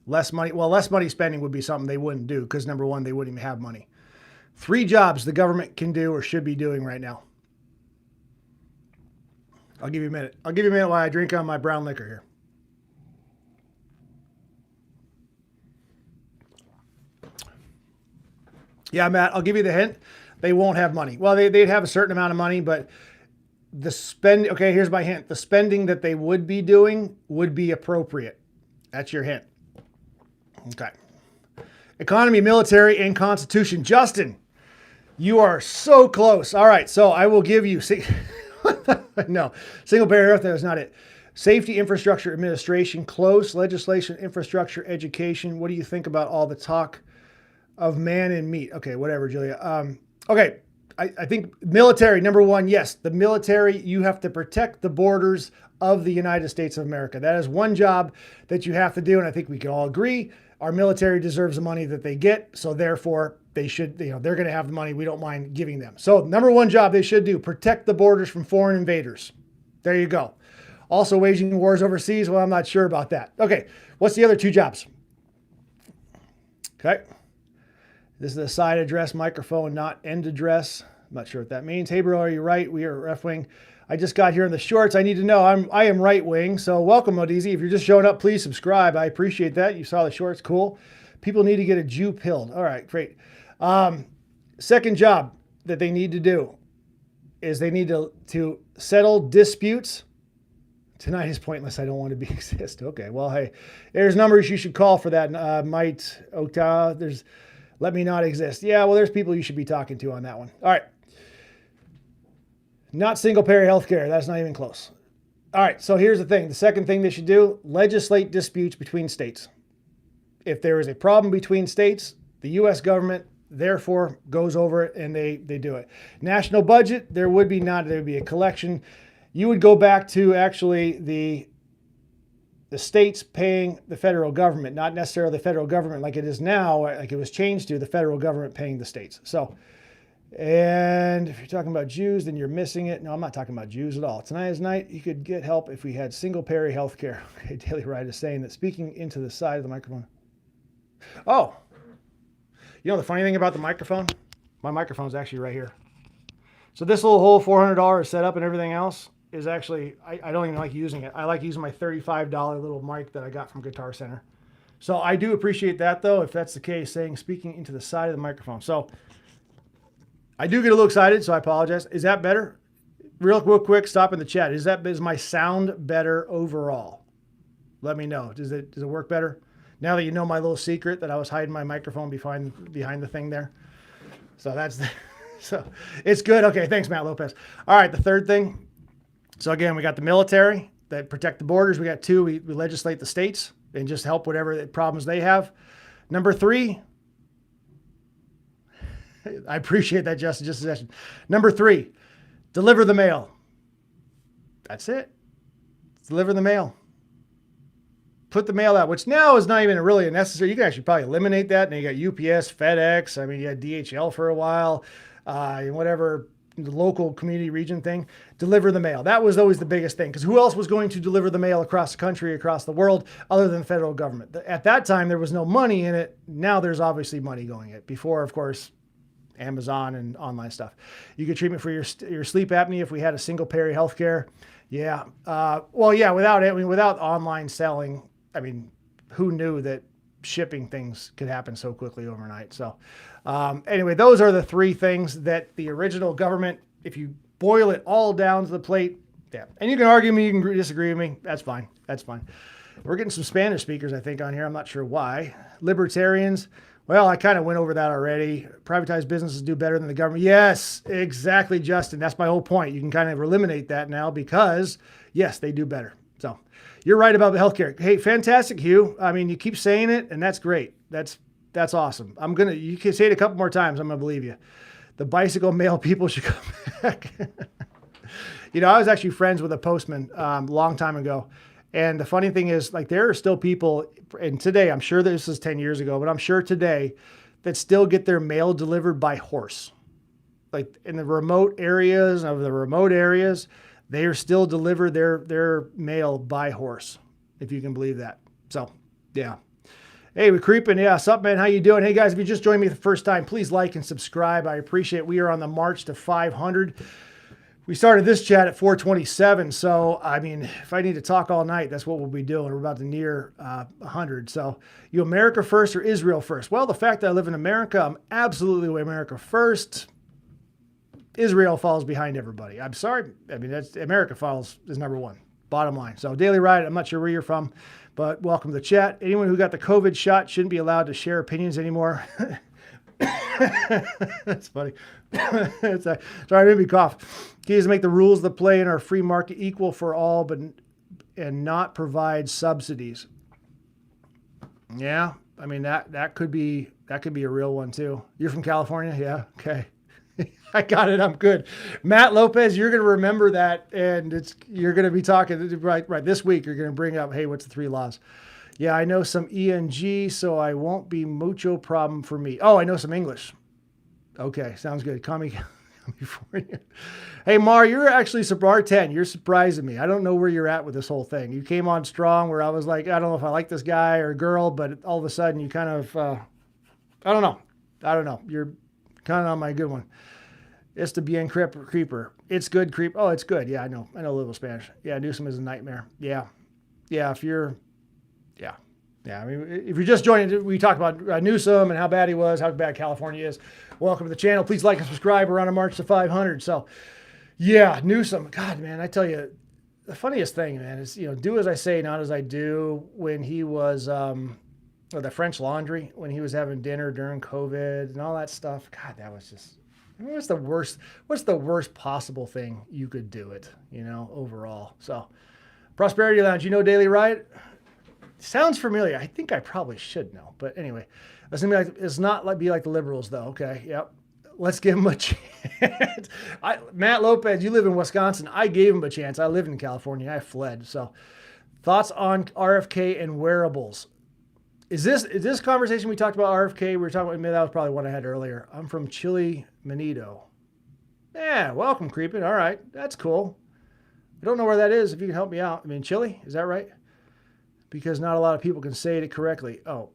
[SPEAKER 1] Less money. Well, less money spending would be something they wouldn't do because, number one, they wouldn't even have money. 3 jobs the government can do or should be doing right now. I'll give you a minute. I'll give you a minute while I drink on my brown liquor here. Yeah, Matt, I'll give you the hint. They won't have money. Well, they'd have a certain amount of money, but okay, here's my hint. The spending that they would be doing would be appropriate. That's your hint. Okay. Economy, military, and constitution. Justin, you are so close. All right, so I will give you... No, single payer health, that's not it. Safety, infrastructure, administration, close. Legislation, infrastructure, education. What do you think about all the talk of man and meat? Okay, whatever, Julia. Okay, I think military, number one, yes, the military, you have to protect the borders of the United States of America. That is one job that you have to do. And I think we can all agree our military deserves the money that they get. So therefore they should, they're going to have the money. We don't mind giving them. So number one job they should do, protect the borders from foreign invaders. There you go. Also waging wars overseas. Well, I'm not sure about that. Okay. What's the other two jobs? Okay. This is a side address microphone, not end address. I'm not sure what that means. Hey, bro, are you right? We are left wing. I just got here in the shorts. I need to know. I am right wing. So welcome, Odizi. If you're just showing up, please subscribe. I appreciate that. You saw the shorts. Cool. People need to get a Jew pilled. All right, great. Second job that they need to do is they need to settle disputes. Tonight is pointless. I don't want to be exist. Okay. Well, hey, there's numbers you should call for that. There's let me not exist. Yeah, well, there's people you should be talking to on that one. All right. Not single-payer healthcare. That's not even close. All right, so here's the thing. The second thing they should do, legislate disputes between states. If there is a problem between states, the U.S. government, therefore, goes over it and they do it. National budget, there would be a collection. You would go back to actually the states paying the federal government, not necessarily the federal government like it is now, like it was changed to the federal government paying the states. So, and if you're talking about Jews, then you're missing it. No, I'm not talking about Jews at all. Tonight is night. You could get help if we had single-payer health care. Okay, Daily Ride is saying that speaking into the side of the microphone. Oh, you know the funny thing about the microphone? My microphone's actually right here. So this little whole $400 setup and everything else is actually, I don't even like using it. I like using my $35 little mic that I got from Guitar Center. So I do appreciate that though, if that's the case, saying speaking into the side of the microphone. So I do get a little excited, so I apologize. Is that better? Real quick, stop in the chat. Is my sound better overall? Let me know. Does it work better? Now that you know my little secret that I was hiding my microphone behind the thing there. So so it's good. Okay, thanks, Matt Lopez. All right, the third thing. So again, we got the military that protect the borders. We got two, we legislate the states and just help whatever problems they have. Number three, I appreciate that, Justin, just a session. Number three, deliver the mail. That's it. Deliver the mail. Put the mail out, which now is not even really necessary. You can actually probably eliminate that. And you got UPS, FedEx. I mean, you had DHL for a while, whatever, the local community region thing. Deliver the mail. That was always the biggest thing, because who else was going to deliver the mail across the country, across the world, other than the federal government? At that time, there was no money in it. Now there's obviously money going in it. Before, of course, Amazon and online stuff. You get treatment for your sleep apnea if we had a single-payer healthcare. Yeah. Without online selling, I mean, who knew that shipping things could happen so quickly overnight? So anyway, those are the three things that the original government, if you boil it all down to the plate, yeah. And you can argue me, you can disagree with me. That's fine. That's fine. We're getting some Spanish speakers, I think, on here. I'm not sure why. Libertarians. Well, I kind of went over that already. Privatized businesses do better than the government. Yes, exactly, Justin. That's my whole point. You can kind of eliminate that now because, yes, they do better. So you're right about the healthcare. Hey, fantastic, Hugh. I mean, you keep saying it, and that's great. That's awesome. You can say it a couple more times. I'm going to believe you. The bicycle mail people should come back. I was actually friends with a postman a long time ago. And the funny thing is, like, there are still people, and today, I'm sure this is 10 years ago, but I'm sure today that still get their mail delivered by horse. Like in the remote areas, they are still deliver their mail by horse, if you can believe that. So, yeah. Hey, we're creeping. Yeah, what's up, man? How you doing? Hey, guys, if you just joined me the first time, please like and subscribe. I appreciate it. We are on the march to 500. We started this chat at 427, so, I mean, if I need to talk all night, that's what we'll be doing. We're about to near 100. So, you America first or Israel first? Well, the fact that I live in America, I'm absolutely America first. Israel falls behind everybody. I'm sorry. I mean, that's America is number one, bottom line. So, Daily Ride, I'm not sure where you're from, but welcome to the chat. Anyone who got the COVID shot shouldn't be allowed to share opinions anymore. That's funny. Sorry, I made me cough. Key is to make the rules of the play in our free market equal for all, and not provide subsidies. Yeah, I mean that could be a real one too. You're from California, yeah? Okay. I got it. I'm good. Matt Lopez, you're going to remember that, and you're going to be talking right this week. You're going to bring up, hey, what's the 3 laws? Yeah, I know some ENG, so I won't be mucho problem for me. Oh, I know some English. Okay, sounds good. California. Hey, Mar, you're actually Bar 10. You're surprising me. I don't know where you're at with this whole thing. You came on strong where I was like, I don't know if I like this guy or girl, but all of a sudden you kind of, I don't know. You're kind of on my good one. It's the bien creeper. It's good creep. Oh, it's good. Yeah, I know a little Spanish. Yeah, Newsom is a nightmare. Yeah. I mean, if you're just joining, we talked about Newsom and how bad he was, how bad California is. Welcome to the channel. Please like and subscribe. We're on a march to 500. So, yeah, Newsom. God, man, I tell you, the funniest thing, man, is, do as I say, not as I do. When he was, the French Laundry, when he was having dinner during COVID and all that stuff. God, that was just, what's the worst possible thing you could do it, overall. So, Prosperity Lounge, Daily Riot? Sounds familiar. I think I probably should know. But anyway, it's not be like the liberals, though. Okay, yep. Let's give him a chance. Matt Lopez, you live in Wisconsin. I gave him a chance. I lived in California. I fled. So, thoughts on RFK and wearables? Is this conversation we talked about RFK? We were talking about, that was probably one I had earlier. I'm from Chile, Manito. Yeah, welcome, creeping. All right, that's cool. I don't know where that is. If you can help me out. I mean, Chile, is that right? Because not a lot of people can say it correctly. Oh,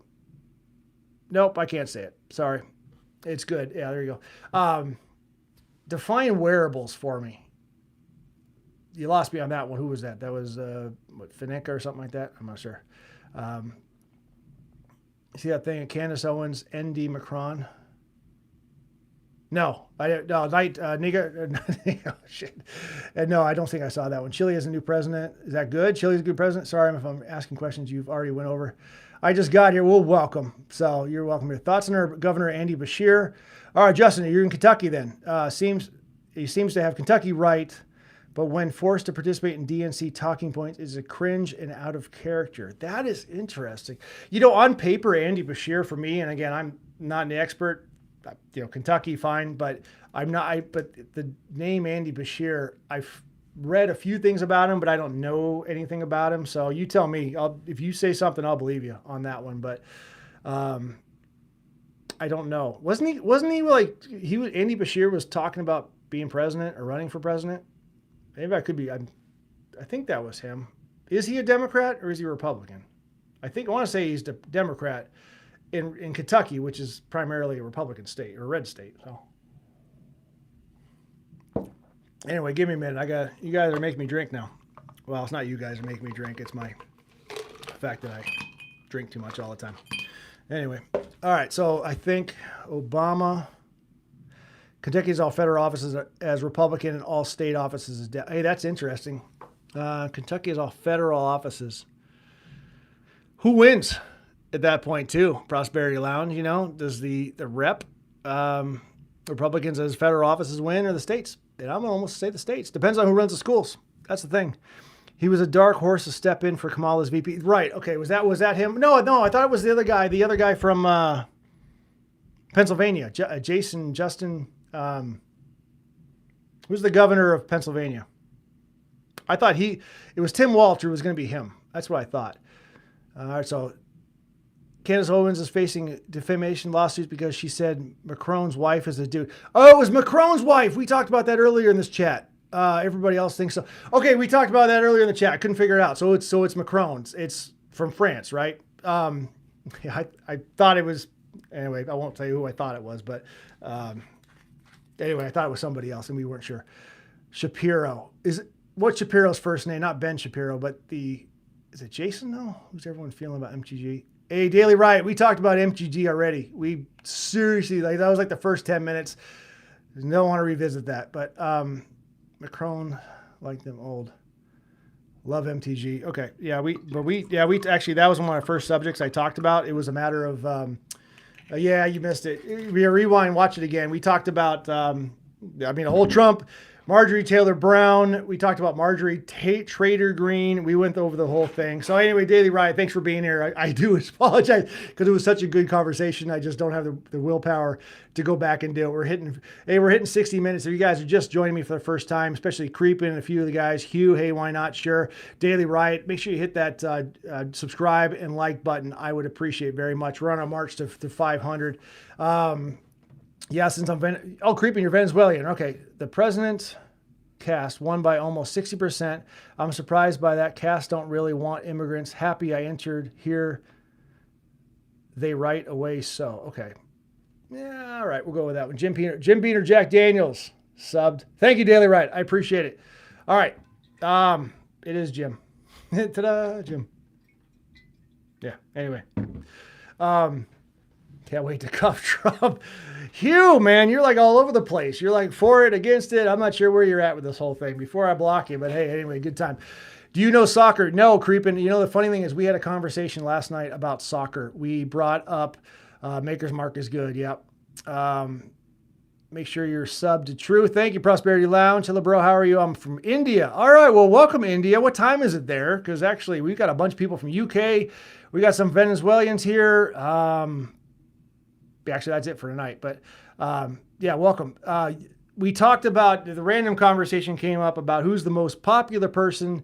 [SPEAKER 1] nope, I can't say it. Sorry. It's good. Yeah, there you go. Define wearables for me. You lost me on that one. Who was that? That was, Finica or something like that? I'm not sure. See that thing? Candace Owens, ND Macron. No, nigga. Shit. No, I don't think I saw that one. Chile has a new president. Is that good? Chile's a good president? Sorry if I'm asking questions you've already went over. I just got here. Well, welcome. So you're welcome here. Thoughts on our Governor Andy Beshear? All right, Justin, you're in Kentucky then. He seems to have Kentucky right, but when forced to participate in DNC talking points, is a cringe and out of character. That is interesting. On paper, Andy Beshear for me, and again, I'm not an expert. Kentucky, fine, but but the name Andy Beshear, I've read a few things about him, but I don't know anything about him. So you tell me. If you say something, I'll believe you on that one. But I don't know. Wasn't he like Andy Beshear was talking about being president or running for president? Maybe I could be. I think that was him. Is he a Democrat or is he a Republican? I want to say he's a Democrat. In Kentucky, which is primarily a Republican state or a red state. So anyway, give me a minute. You guys are making me drink now. Well, it's not you guys are making me drink. It's my fact that I drink too much all the time. Anyway, all right. So I think Kentucky is all federal offices as Republican and all state offices as hey, that's interesting. Kentucky is all federal offices. Who wins? At that point too, Prosperity Lounge, does the rep Republicans as federal offices win or the states? And I'm almost say the states. Depends on who runs the schools. That's the thing. He was a dark horse to step in for Kamala's VP. Right. Okay. Was that him? No. I thought it was the other guy from Pennsylvania, Justin. Who's the governor of Pennsylvania? I thought it was Tim Walsh who was going to be him. That's what I thought. All right. So Candace Owens is facing defamation lawsuits because she said Macron's wife is a dude. Oh, it was Macron's wife. We talked about that earlier in this chat. Everybody else thinks so. Okay, we talked about that earlier in the chat. I couldn't figure it out. So it's Macron's. It's from France, right? I thought it was. Anyway, I won't tell you who I thought it was, but anyway, I thought it was somebody else, and we weren't sure. Shapiro. What's Shapiro's first name? Not Ben Shapiro, but is it Jason though? Who's everyone feeling about MTG? Hey, Daily Riot, we talked about MTG already. We seriously, that was like the first 10 minutes. Don't want to revisit that. But Macron, like them old. Love MTG. Okay. Yeah, we actually, that was one of our first subjects I talked about. It was a matter of, yeah, you missed it. Rewind, watch it again. We talked about, the whole Trump, Marjorie Taylor Brown. We talked about Marjorie Trader Green. We went over the whole thing. So anyway, Daily Riot, thanks for being here. I do apologize because it was such a good conversation. I just don't have the willpower to go back and do it. We're hitting 60 minutes. If you guys are just joining me for the first time, especially Creeping and a few of the guys, Hugh, hey, why not? Sure. Daily Riot, make sure you hit that subscribe and like button. I would appreciate it very much. We're on a march to 500. Yeah, since Creeping, you're Venezuelan. Okay, the president cast won by almost 60%. I'm surprised by that. Cast don't really want immigrants. Happy I entered here. They right away. So, okay. Yeah, all right, we'll go with that one. Jim Beaner, Jack Daniels, subbed. Thank you, Daily Riot. I appreciate it. All right. It is Jim. Ta-da, Jim. Yeah, anyway. Can't wait to cuff Trump. Hugh, man, you're like all over the place. You're like for it, against it. I'm not sure where you're at with this whole thing before I block you, but hey, anyway, good time. Do you know soccer? No, Creeping. You know, the funny thing is we had a conversation last night about soccer. We brought up Maker's Mark is good. Yep. Make sure you're subbed to True. Thank you, Prosperity Lounge. Hello, bro. How are you? I'm from India. All right. Well, welcome, India. What time is it there? Because actually, we've got a bunch of people from UK. We got some Venezuelans here. Actually, that's it for tonight. But yeah, welcome. We talked about the random conversation came up about who's the most popular person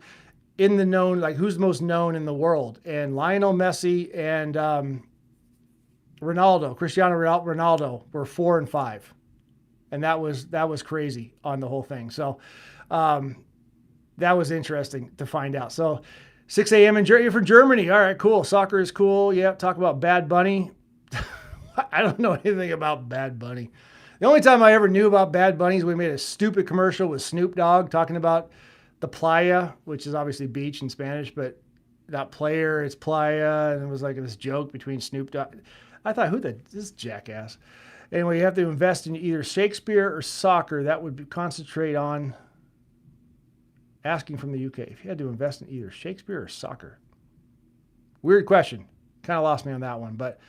[SPEAKER 1] in the known, like who's the most known in the world. And Lionel Messi and Cristiano Ronaldo were 4 and 5. And that was crazy on the whole thing. So that was interesting to find out. So 6 a.m. in Germany. You're from Germany. All right, cool. Soccer is cool. Yeah, talk about Bad Bunny. I don't know anything about Bad Bunny. The only time I ever knew about Bad Bunny is we made a stupid commercial with Snoop Dogg talking about the playa, which is obviously beach in Spanish, but not player, it's playa. And it was like this joke between Snoop Dogg. I thought, this jackass? Anyway, you have to invest in either Shakespeare or soccer. That would concentrate on asking from the UK. If you had to invest in either Shakespeare or soccer. Weird question. Kind of lost me on that one, but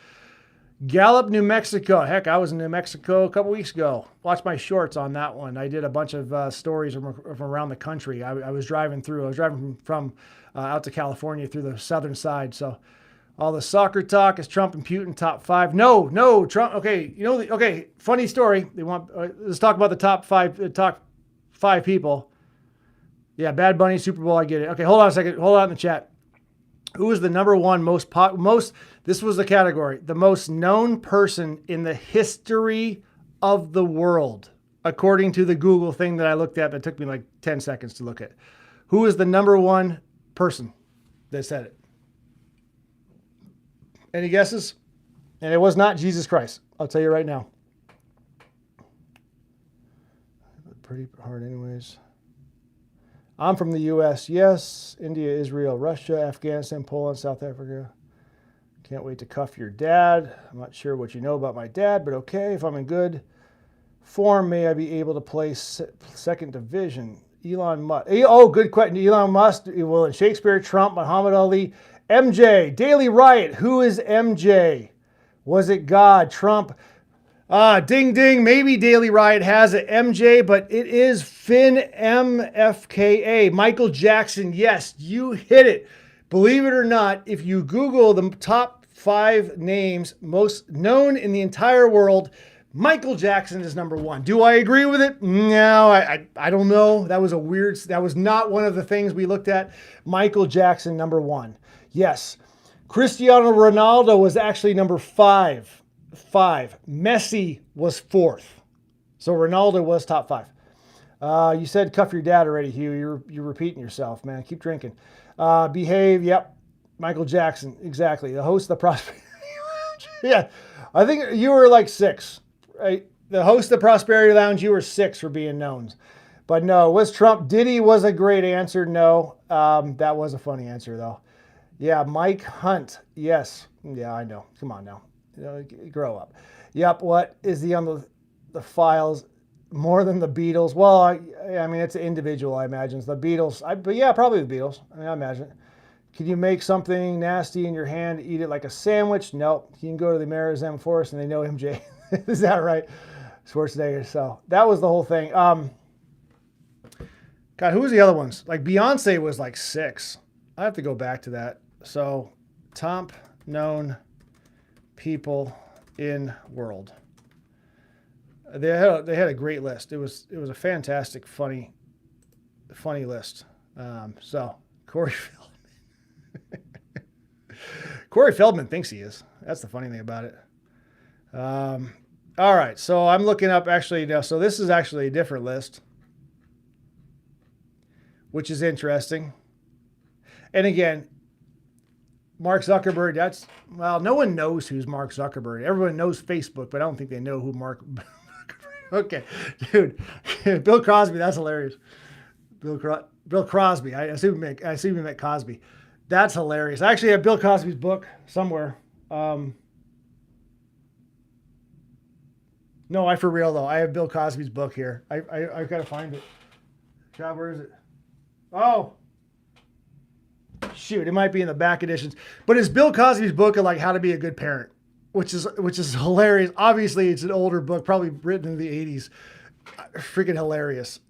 [SPEAKER 1] Gallup, New Mexico. Heck, I was in New Mexico a couple weeks ago. Watch my shorts on that one. I did a bunch of stories from around the country. I was driving through. I was driving from out to California through the southern side. So all the soccer talk is Trump and Putin top 5. No, Trump. Okay, okay. Funny story. They want. Let's talk about the top 5 people. Yeah, Bad Bunny, Super Bowl. I get it. Okay, hold on a second. Hold on in the chat. Who is the number one most, this was the category, the most known person in the history of the world, according to the Google thing that I looked at that took me like 10 seconds to look at. Who is the number one person that said it? Any guesses? And it was not Jesus Christ. I'll tell you right now. Pretty hard anyways. I'm from the U.S. Yes. India, Israel, Russia, Afghanistan, Poland, South Africa. Can't wait to cuff your dad. I'm not sure what you know about my dad, but okay. If I'm in good form, may I be able to play second division? Elon Musk. Oh, good question. Elon Musk. Well, in Shakespeare, Trump, Muhammad Ali, MJ. Daily Riot. Who is MJ? Was it God? Trump? Ding, ding. Maybe Daily Riot has it. MJ, but it is Finn MFKA. Michael Jackson. Yes, you hit it. Believe it or not, if you Google the top 5 names most known in the entire world, Michael Jackson is number 1. Do I agree with it? No, I don't know. That was not one of the things we looked at. Michael Jackson, number 1. Yes. Cristiano Ronaldo was actually number 5. Messi was 4th. So Ronaldo was top 5. You said cuff your dad already, Hugh. You're repeating yourself, man. Keep drinking. Behave. Yep. Michael Jackson. Exactly. The host of the Prosperity Lounge. Yeah. I think you were like 6, right? The host of the Prosperity Lounge, you were 6 for being known. But no, was Trump? Diddy was a great answer. No. That was a funny answer though. Yeah. Mike Hunt. Yes. Yeah, I know. Come on now. Grow up. Yep. What is on the files more than the Beatles? Well, I mean, it's an individual, I imagine. It's the Beatles. But yeah, probably the Beatles. I mean, I imagine it. Can you make something nasty in your hand, eat it like a sandwich? Nope. You can go to the Marizem Forest and they know MJ. Is that right? Schwarzenegger. So that was the whole thing. God, who was the other ones? Like Beyonce was like 6. I have to go back to that. So, top known people in world. They had a great list. It was a fantastic, funny list. So Corey Corey Feldman thinks he is. That's the funny thing about it. All right, so I'm looking up actually now. So this is actually a different list, which is interesting. And again, Mark Zuckerberg. No one knows who's Mark Zuckerberg. Everyone knows Facebook, but I don't think they know who Mark. Okay, dude, Bill Cosby. That's hilarious. Bill Crosby. I assume you meant Cosby. That's hilarious. I actually have Bill Cosby's book somewhere. No, for real though. I have Bill Cosby's book here. I've got to find it. God, where is it? Oh, shoot! It might be in the back editions. But it's Bill Cosby's book of like how to be a good parent, which is hilarious. Obviously, it's an older book, probably written in the '80s. Freaking hilarious.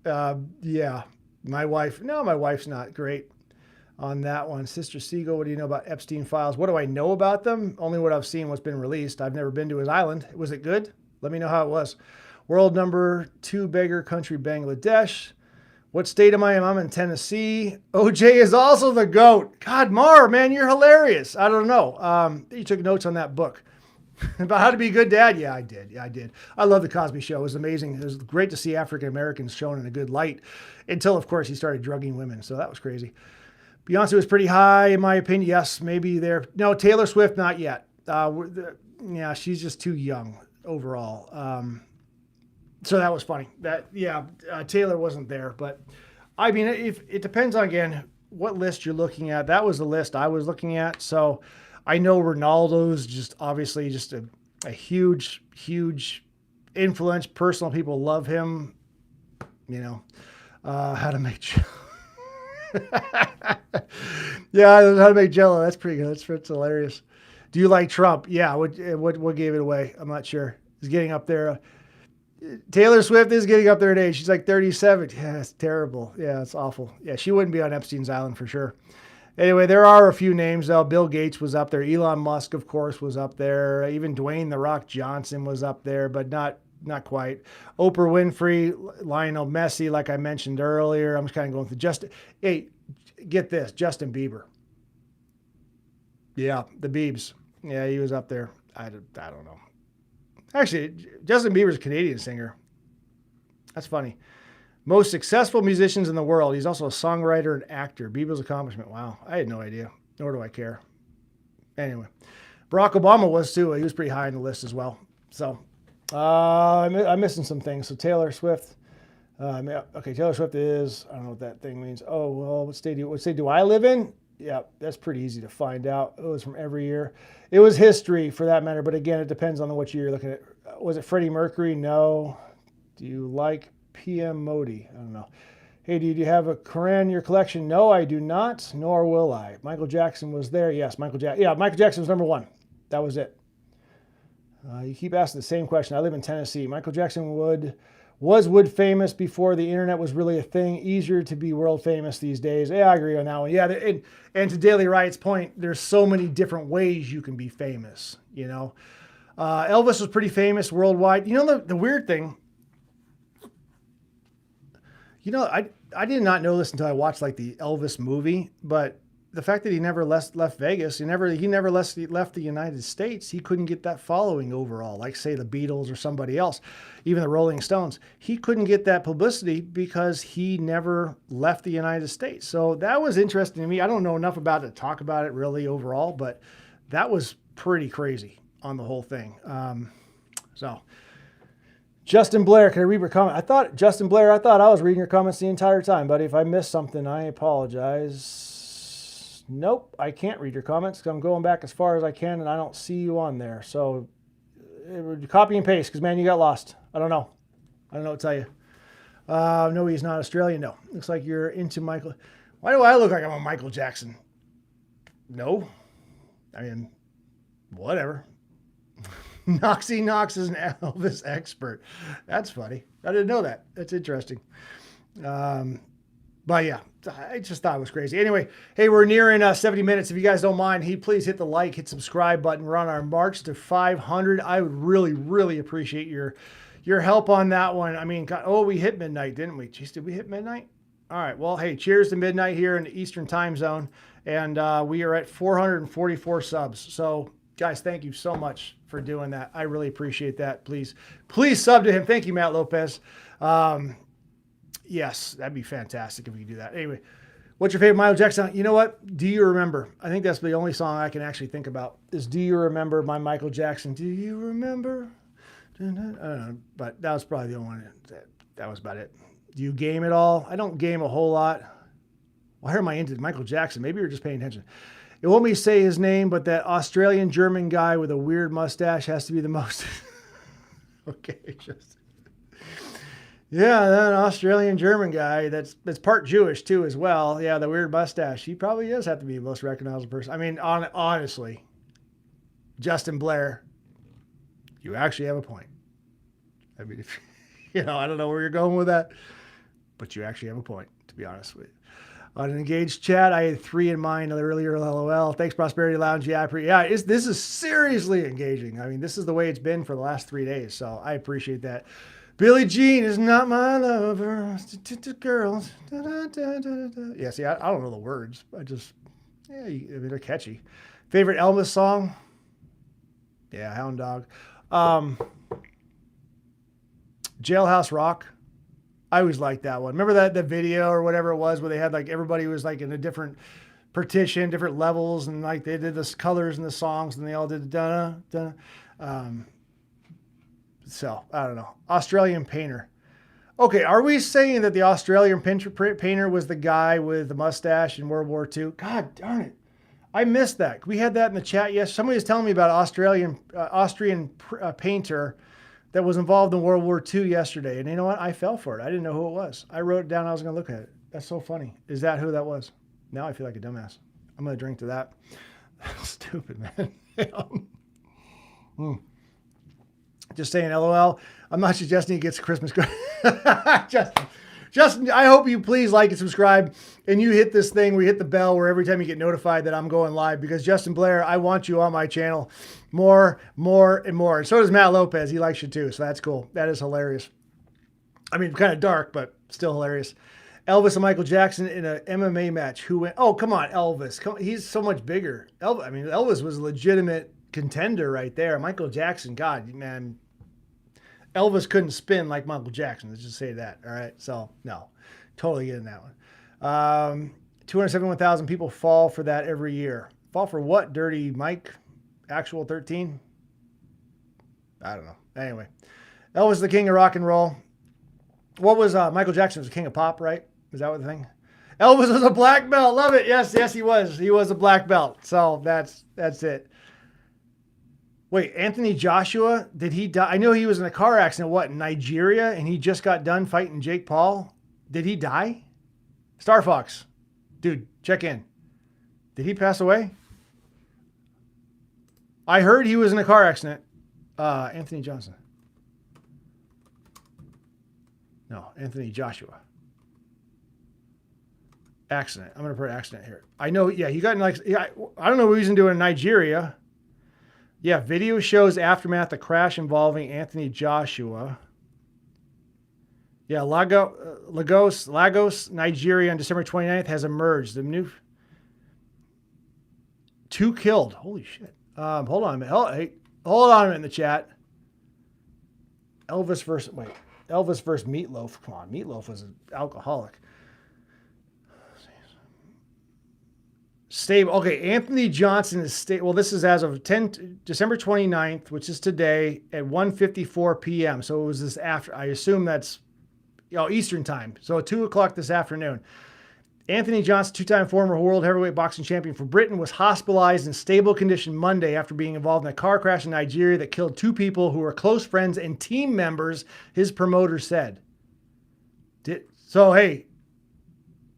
[SPEAKER 1] Yeah, my wife's not great on that one. Sister Siegel, what do you know about Epstein files? What do I know about them? Only what I've seen, what's been released. I've never been to his island. Was it good? Let me know how it was. World number 2 beggar country, Bangladesh. What state am I in? I'm in Tennessee. OJ is also the GOAT. God, Mar, man, you're hilarious. I don't know. You took notes on that book about how to be a good dad. Yeah, I did. I love the Cosby Show. It was amazing. It was great to see African Americans shown in a good light until, of course, he started drugging women. So that was crazy. Beyonce was pretty high, in my opinion. Yes, maybe there. No, Taylor Swift, not yet. Yeah, she's just too young overall. So that was funny. Taylor wasn't there, but I mean, if it depends on again what list you're looking at. That was the list I was looking at. So I know Ronaldo's just obviously just a huge influence. Personal people love him. You know, how to make yeah, how to make Jello. That's pretty good. That's hilarious. Do you like Trump? Yeah. What gave it away? I'm not sure. He's getting up there. Taylor Swift is getting up there in age. She's like 37. Yeah, it's terrible. Yeah, it's awful. Yeah, she wouldn't be on Epstein's island for sure. Anyway, there are a few names though. Bill Gates was up there. Elon Musk, of course, was up there. Even Dwayne "The Rock" Johnson was up there, but not quite. Oprah Winfrey, Lionel Messi, like I mentioned earlier. I'm just kind of going through hey, get this, Justin Bieber. Yeah, the Biebs. Yeah, he was up there. I don't know. Actually, Justin Bieber's a Canadian singer. That's funny. Most successful musicians in the world. He's also a songwriter and actor. Bieber's accomplishment. Wow. I had no idea. Nor do I care. Anyway, Barack Obama was too. He was pretty high on the list as well. So I'm missing some things. So Taylor Swift. Okay, Taylor Swift is, I don't know what that thing means. Oh, well, what state do I live in? Yeah, that's pretty easy to find out. It was from every year. It was history for that matter, but again, it depends on what year you're looking at. Was it Freddie Mercury? No. Do you like PM Modi? I don't know. Hey, do you have a Quran in your collection? No, I do not, nor will I. Michael Jackson was there. Yes, Michael Jackson was number 1. That was it. You keep asking the same question. I live in Tennessee. Michael Jackson was wood famous before the internet was really a thing. Easier to be world famous these days. Yeah, I agree on that one. Yeah, and to Daily Riot's point, there's so many different ways you can be famous, you know. Elvis was pretty famous worldwide. You know, the weird thing, you know, I did not know this until I watched like the Elvis movie, but the fact that he never left Vegas, he never left the United States, he couldn't get that following overall, like say the Beatles or somebody else, even the Rolling Stones. He couldn't get that publicity because he never left the United States. So that was interesting to me. I don't know enough about it to talk about it really overall, but that was pretty crazy on the whole thing. So Justin Blair, can I read your comment? I thought I was reading your comments the entire time, buddy. If I missed something, I apologize. Nope, I can't read your comments because I'm going back as far as I can and I don't see you on there. So copy and paste because, man, you got lost. I don't know what to tell you. No, he's not Australian. No. Looks like you're into Michael. Why do I look like I'm a Michael Jackson? No. I mean, whatever. Noxie Knox is an Elvis expert. That's funny. I didn't know that. That's interesting. But yeah, I just thought it was crazy. Anyway, hey, we're nearing 70 minutes. If you guys don't mind, please hit the like, hit subscribe button. We're on our march to 500. I would really, really appreciate your help on that one. I mean, God, oh, we hit midnight, didn't we? Jeez, did we hit midnight? All right. Well, hey, cheers to midnight here in the Eastern time zone. And we are at 444 subs. So, guys, thank you so much for doing that. I really appreciate that. Please sub to him. Thank you, Matt Lopez. Yes, that'd be fantastic if we could do that. Anyway, what's your favorite Michael Jackson song? You know what? Do you remember? I think that's the only song I can actually think about is Do You Remember by Michael Jackson. Do you remember? I don't know, but that was probably the only one. That was about it. Do you game at all? I don't game a whole lot. Why am I into Michael Jackson? Maybe you're just paying attention. It won't me say his name, but that Australian German guy with a weird mustache has to be the most. Okay, just. Yeah, that Australian German guy that's part Jewish too as well. Yeah, the weird mustache. He probably does have to be the most recognizable person. I mean, honestly, Justin Blair, you actually have a point. I mean, if, I don't know where you're going with that, but you actually have a point, to be honest with you. On an engaged chat, I had 3 in mind earlier. LOL. Thanks, Prosperity Lounge. Yeah, this is seriously engaging. I mean, this is the way it's been for the last 3 days, so I appreciate that. Billie Jean is not my lover. Girls. Yeah, see, I don't know the words. They're catchy. Favorite Elvis song? Yeah, Hound Dog. Jailhouse Rock. I always liked that one. Remember the video or whatever it was where they had like everybody was like in a different partition, different levels, and like they did the colors and the songs, and they all did the da-da. So, I don't know. Australian painter. Okay, are we saying that the Australian painter was the guy with the mustache in World War II? God darn it. I missed that. We had that in the chat. Yes, somebody was telling me about an Austrian painter that was involved in World War II yesterday. And you know what? I fell for it. I didn't know who it was. I wrote it down. I was going to look at it. That's so funny. Is that who that was? Now I feel like a dumbass. I'm going to drink to that. Stupid, man. Just saying, LOL. I'm not suggesting he gets a Christmas card. Justin, I hope you please like and subscribe, and you hit this thing where you hit the bell where every time you get notified that I'm going live, because Justin Blair, I want you on my channel more, and more. And so does Matt Lopez. He likes you too, so that's cool. That is hilarious. I mean, kind of dark, but still hilarious. Elvis and Michael Jackson in an MMA match. Who went? Oh, come on, Elvis. He's so much bigger. Elvis was a legitimate contender right there. Michael Jackson, God, man. Elvis couldn't spin like Michael Jackson. Let's just say that. All right. So, no, totally getting that one. 271,000 people fall for that every year. Fall for what? Dirty Mike? Actual 13? I don't know. Anyway, Elvis, the king of rock and roll. What was Michael Jackson? Was the king of pop, right? Is that what the thing? Elvis was a black belt. Love it. Yes, he was. He was a black belt. So that's it. Wait, Anthony Joshua, did he die? I know he was in a car accident, in Nigeria, and he just got done fighting Jake Paul. Did he die? Star Fox, dude, check in. Did he pass away? I heard he was in a car accident. Anthony Johnson. No, Anthony Joshua. Accident. I'm going to put accident here. I know, yeah, he got in I don't know what he's doing in Nigeria. Yeah, video shows aftermath of crash involving Anthony Joshua. Yeah, Lagos, Nigeria on December 29th has emerged. The new 2 killed. Holy shit. Hold on a minute. Hold on a minute in the chat. Elvis versus Meatloaf. Come on, Meatloaf was an alcoholic. Stable. Okay, Anthony Johnson is stable. Well, this is as of December 29th, which is today at 1:54 p.m. So it was this after. I assume that's Eastern time. So at 2 o'clock this afternoon. Anthony Johnson, 2-time former world heavyweight boxing champion for Britain, was hospitalized in stable condition Monday after being involved in a car crash in Nigeria that killed 2 people who were close friends and team members, his promoter said. Did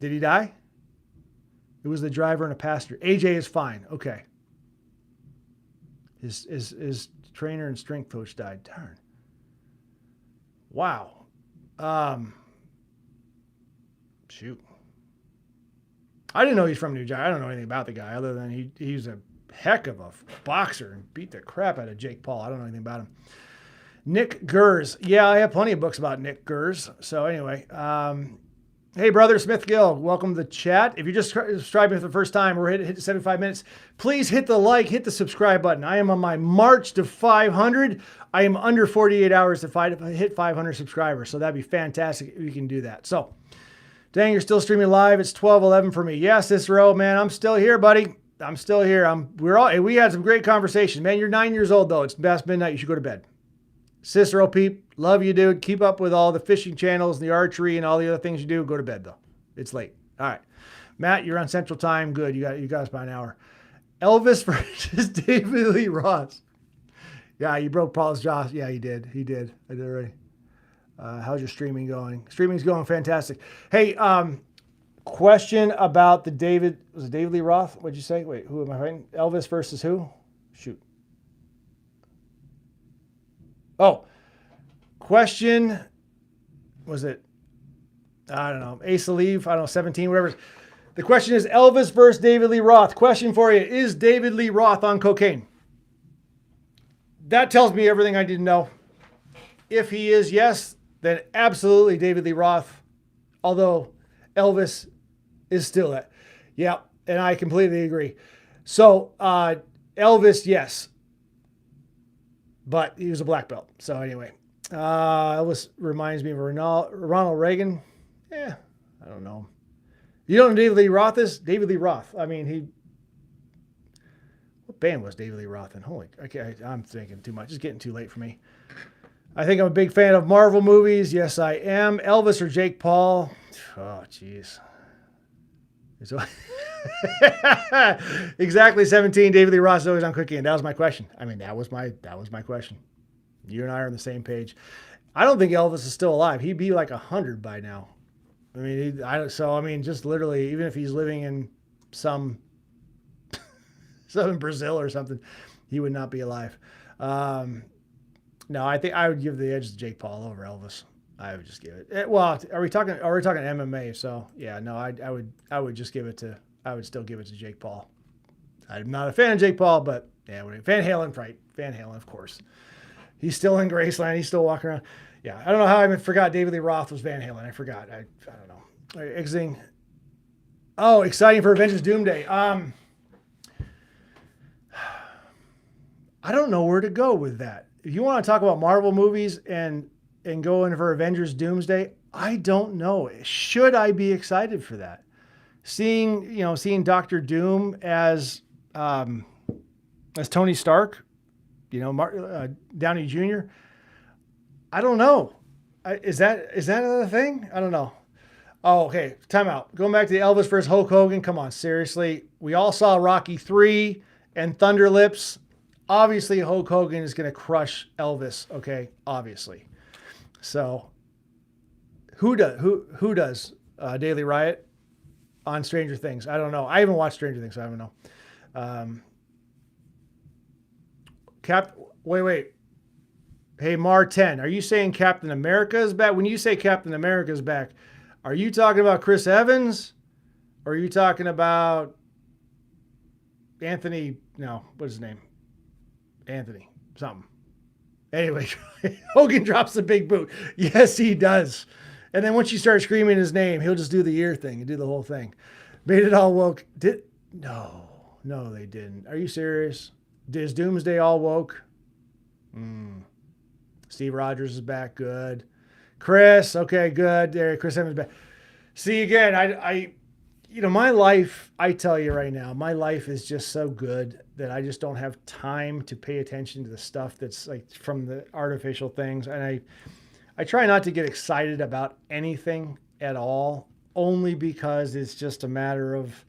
[SPEAKER 1] he die? It was the driver and a passenger. AJ is fine. Okay. His trainer and strength coach died. Darn. Wow. Shoot. I didn't know he's from New Jersey. I don't know anything about the guy other than he's a heck of a boxer and beat the crap out of Jake Paul. I don't know anything about him. Nick Gers. Yeah, I have plenty of books about Nick Gers. So anyway, hey, brother Smith Gill, welcome to the chat. If you're just subscribing for the first time, we're hit 75 minutes. Please hit the like, hit the subscribe button. I am on my march to 500. I am under 48 hours to hit 500 subscribers. So that'd be fantastic if you can do that. So, dang, you're still streaming live. It's 12:11 for me. Yes, Cicero, man, I'm still here, buddy. I'm still here. We had some great conversations, man. You're 9 years old though. It's past midnight. You should go to bed. Cicero Peep, love you, dude. Keep up with all the fishing channels and the archery and all the other things you do. Go to bed, though. It's late. All right. Matt, you're on Central Time. Good. You got us by an hour. Elvis versus David Lee Roth. Yeah, you broke Paul's jaw. Yeah, he did. I did already. How's your streaming going? Streaming's going fantastic. Hey, question about was it David Lee Roth? What'd you say? Wait, who am I writing? Elvis versus who? Shoot. Oh, question, was it, I don't know, Ace Leave, I don't know, 17, whatever. The question is Elvis versus David Lee Roth. Question for you, is David Lee Roth on cocaine? That tells me everything I need to know. If he is, yes, then absolutely David Lee Roth, although Elvis is still that. Yeah, and I completely agree. So Elvis, yes. But he was a black belt. So anyway, Elvis reminds me of Ronald Reagan. Yeah, I don't know. You don't know David Lee Roth is? David Lee Roth. I mean, what band was David Lee Roth in? Holy, okay, I'm thinking too much. It's getting too late for me. I think I'm a big fan of Marvel movies. Yes, I am. Elvis or Jake Paul? Oh, jeez. So exactly 17. David Lee Roth is always on cooking. That was my question. I mean, that was my question. You and I are on the same page. I don't think Elvis is still alive. He'd be like 100 by now. I mean, just literally, even if he's living in some in Brazil or something, he would not be alive. No, I think I would give the edge to Jake Paul over Elvis. I would just give it. Well, are we talking MMA? So yeah, no, I would just give it to. I would still give it to Jake Paul. I'm not a fan of Jake Paul, but yeah, Van Halen, right? Van Halen, of course. He's still in Graceland. He's still walking around. Yeah, I don't know how I forgot David Lee Roth was Van Halen. I forgot. I don't know. Right, exiting. Oh, exciting for Avengers Doomsday. I don't know where to go with that. If you want to talk about Marvel movies and go in for Avengers Doomsday, I don't know. Should I be excited for that? Seeing Doctor Doom as Tony Stark, Downey Jr. I don't know. Is that another thing? I don't know. Oh, okay. Time out. Going back to the Elvis versus Hulk Hogan. Come on, seriously. We all saw Rocky 3 and Thunder Lips. Obviously, Hulk Hogan is going to crush Elvis. Okay, obviously. So, who does Daily Riot on Stranger Things? I don't know. I haven't watched Stranger Things, so I don't know. Wait. Hey, Mar 10, are you saying Captain America is back? When you say Captain America is back, are you talking about Chris Evans? Or are you talking about Anthony? No, what's his name? Anthony something. Anyway, Hogan drops the big boot. Yes, he does. And then once you start screaming his name, he'll just do the ear thing and do the whole thing. Made it all woke. No, they didn't. Are you serious? Is Doomsday all woke? Steve Rogers is back. Good. Chris, okay, good. There, Chris Evans back. See, again, my life, I tell you right now, my life is just so good that I just don't have time to pay attention to the stuff that's like from the artificial things. And I try not to get excited about anything at all, only because it's just a matter of,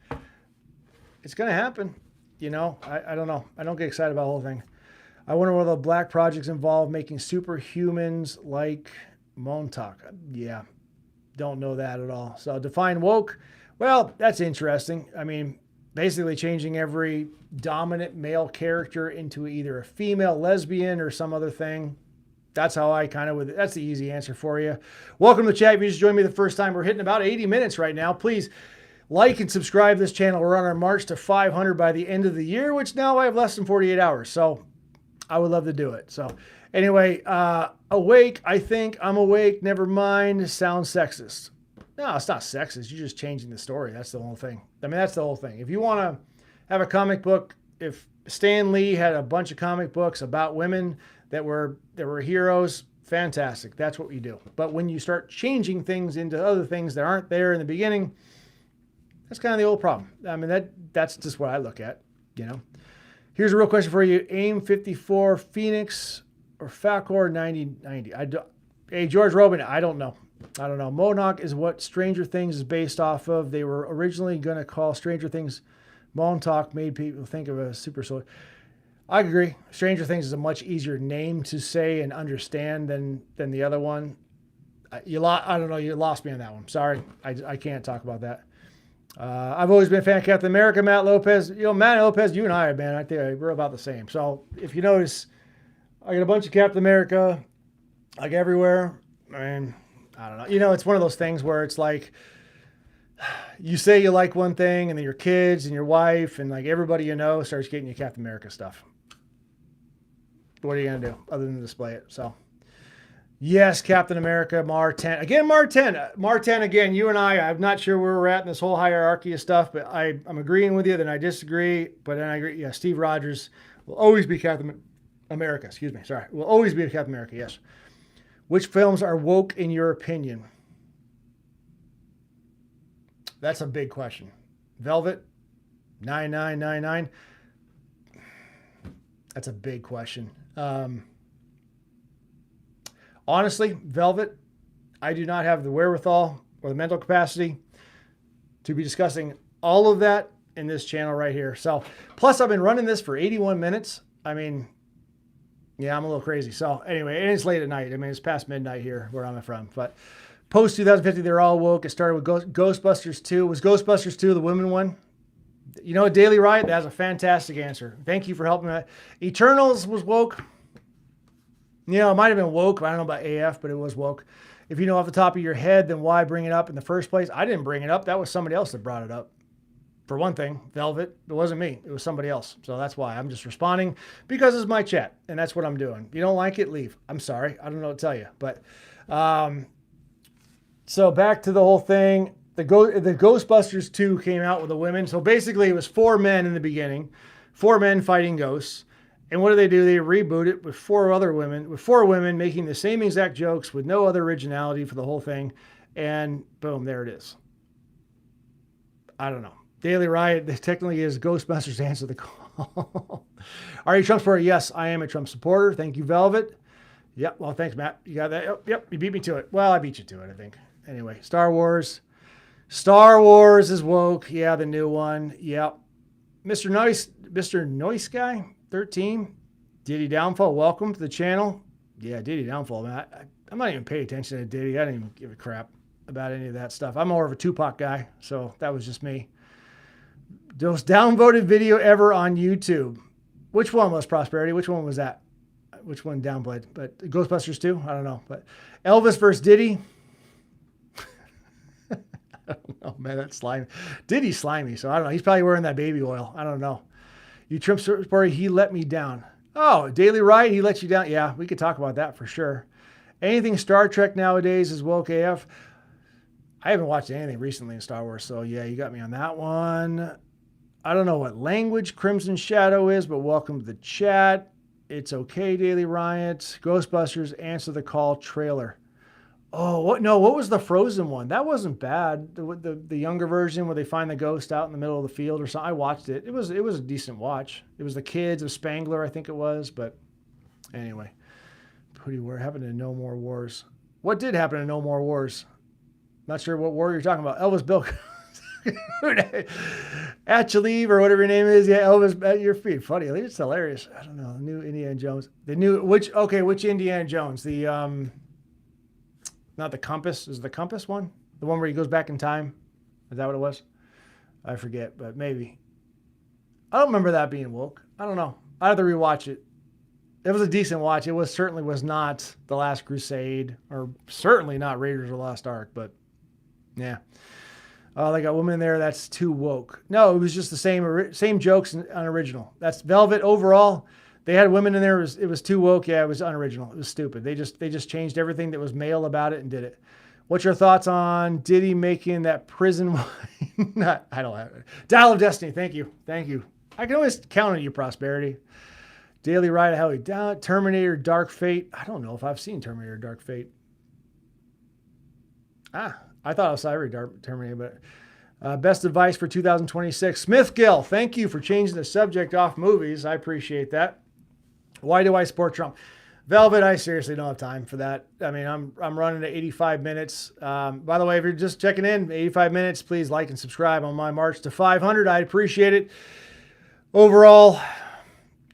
[SPEAKER 1] it's going to happen. I don't know. I don't get excited about the whole thing. I wonder whether the black projects involve making superhumans like Montauk. Yeah, don't know that at all. So define woke. Well, that's interesting. I mean, basically changing every dominant male character into either a female lesbian or some other thing. That's how I that's the easy answer for you. Welcome to the chat. If you just joined me the first time, we're hitting about 80 minutes right now. Please Like and subscribe to this channel. We're on our march to 500 by the end of the year, which now I have less than 48 hours. So I would love to do it. So anyway, awake. I think I'm awake. Never mind. Sounds sexist. No, it's not sexist. You're just changing the story. That's the whole thing. I mean, that's the whole thing. If you want to have a comic book, if Stan Lee had a bunch of comic books about women that were heroes, fantastic. That's what we do. But when you start changing things into other things that aren't there in the beginning, that's kind of the old problem. I mean, that's just what I look at, you know. Here's a real question for you. AIM 54 Phoenix or Falcor 9090? Hey, George Robin, I don't know. Monarch is what Stranger Things is based off of. They were originally going to call Stranger Things Montauk, made people think of a super soldier. I agree. Stranger Things is a much easier name to say and understand than the other one. I don't know. You lost me on that one. Sorry. I can't talk about that. I've always been a fan of Captain America, Matt Lopez. You know, Matt Lopez, you and I, man, I think we're about the same. So if you notice, I got a bunch of Captain America, like everywhere. I mean, I don't know. You know, it's one of those things where it's like, you say you like one thing, and then your kids and your wife and like everybody you know starts getting you Captain America stuff. What are you going to do other than display it? So, yes, Captain America, Mar 10. Again, Mar 10. Mar 10, again, you and I'm not sure where we're at in this whole hierarchy of stuff, but I'm agreeing with you, then I disagree, but then I agree. Yeah, Steve Rogers will always be Captain America. Excuse me. Sorry. Will always be Captain America, yes. Which films are woke in your opinion? That's a big question. Velvet, 9999. That's a big question. Honestly, Velvet, I do not have the wherewithal or the mental capacity to be discussing all of that in this channel right here. So, plus I've been running this for 81 minutes. I mean, yeah, I'm a little crazy. So anyway, and it's late at night. I mean, it's past midnight here where I'm from. But post 2050, they're all woke. It started with Ghostbusters 2. Was Ghostbusters 2 the women one? You know, Daily Riot, that's a fantastic answer. Thank you for helping me. Eternals was woke. You know, it might have been woke. I don't know about AF, but it was woke. If you know off the top of your head, then why bring it up in the first place? I didn't bring it up. That was somebody else that brought it up. For one thing, Velvet, it wasn't me. It was somebody else. So that's why I'm just responding because it's my chat, and that's what I'm doing. If you don't like it, leave. I'm sorry. I don't know what to tell you. But so back to the whole thing. The Ghostbusters 2 came out with the women. So basically it was 4 men in the beginning, 4 men fighting ghosts. And what do? They reboot it with 4 women making the same exact jokes with no other originality for the whole thing. And boom, there it is. I don't know. Daily Riot, technically is Ghostbusters Answer the Call. Are you a Trump supporter? Yes, I am a Trump supporter. Thank you, Velvet. Yep. Well, thanks, Matt. You got that? Yep. You beat me to it. Well, I beat you to it, I think. Anyway, Star Wars. Star Wars is woke. Yeah, the new one. Yep. Mr. Noise Guy, 13. Diddy Downfall, welcome to the channel. Yeah, Diddy Downfall, man. I'm not even paying attention to Diddy. I didn't even give a crap about any of that stuff. I'm more of a Tupac guy, so that was just me. Most downvoted video ever on YouTube. Which one was Prosperity? Which one was that? Which one downplayed? But Ghostbusters 2? I don't know. But Elvis versus Diddy. I don't know, man. That's slimy. Diddy's slimy, so I don't know. He's probably wearing that baby oil. I don't know. You Trump supporter, he let me down. Oh, Daily Riot, he let you down. Yeah, we could talk about that for sure. Anything Star Trek nowadays is woke AF. I haven't watched anything recently in Star Wars, so yeah, you got me on that one. I don't know what language Crimson Shadow is, but welcome to the chat. It's okay, Daily Riot. Ghostbusters Answer the Call trailer. Oh, what? No, what was the Frozen one? That wasn't bad. The younger version where they find the ghost out in the middle of the field or something. I watched it. It was a decent watch. It was the kids of Spangler, I think it was. But anyway, what happened to No More Wars? What did happen to No More Wars? Not sure what war you're talking about. Elvis Bill. Achillev or whatever your name is. Yeah, Elvis at your feet. Funny. It's hilarious. I don't know. The new Indiana Jones. Which Indiana Jones? The not the Compass. Is it the Compass one? The one where he goes back in time? Is that what it was? I forget, but maybe. I don't remember that being woke. I don't know. I have to rewatch it. It was a decent watch. It certainly was not The Last Crusade, or certainly not Raiders of the Lost Ark, but yeah. Oh, they got women in there. That's too woke. No, it was just the same jokes on original. That's Velvet overall. They had women in there. It was too woke. Yeah, it was unoriginal. It was stupid. They just changed everything that was male about it and did it. What's your thoughts on Diddy making that prison? I don't have it. Dial of Destiny. Thank you. I can always count on you, Prosperity. Daily Ride, how he down. Terminator, Dark Fate. I don't know if I've seen Terminator, Dark Fate. I thought I was Terminator, but best advice for 2026. Smith Gill, thank you for changing the subject off movies. I appreciate that. Why do I support Trump? Velvet, I seriously don't have time for that. I mean, I'm running at 85 minutes. By the way, if you're just checking in, 85 minutes, please like and subscribe on my march to 500. I appreciate it. Overall,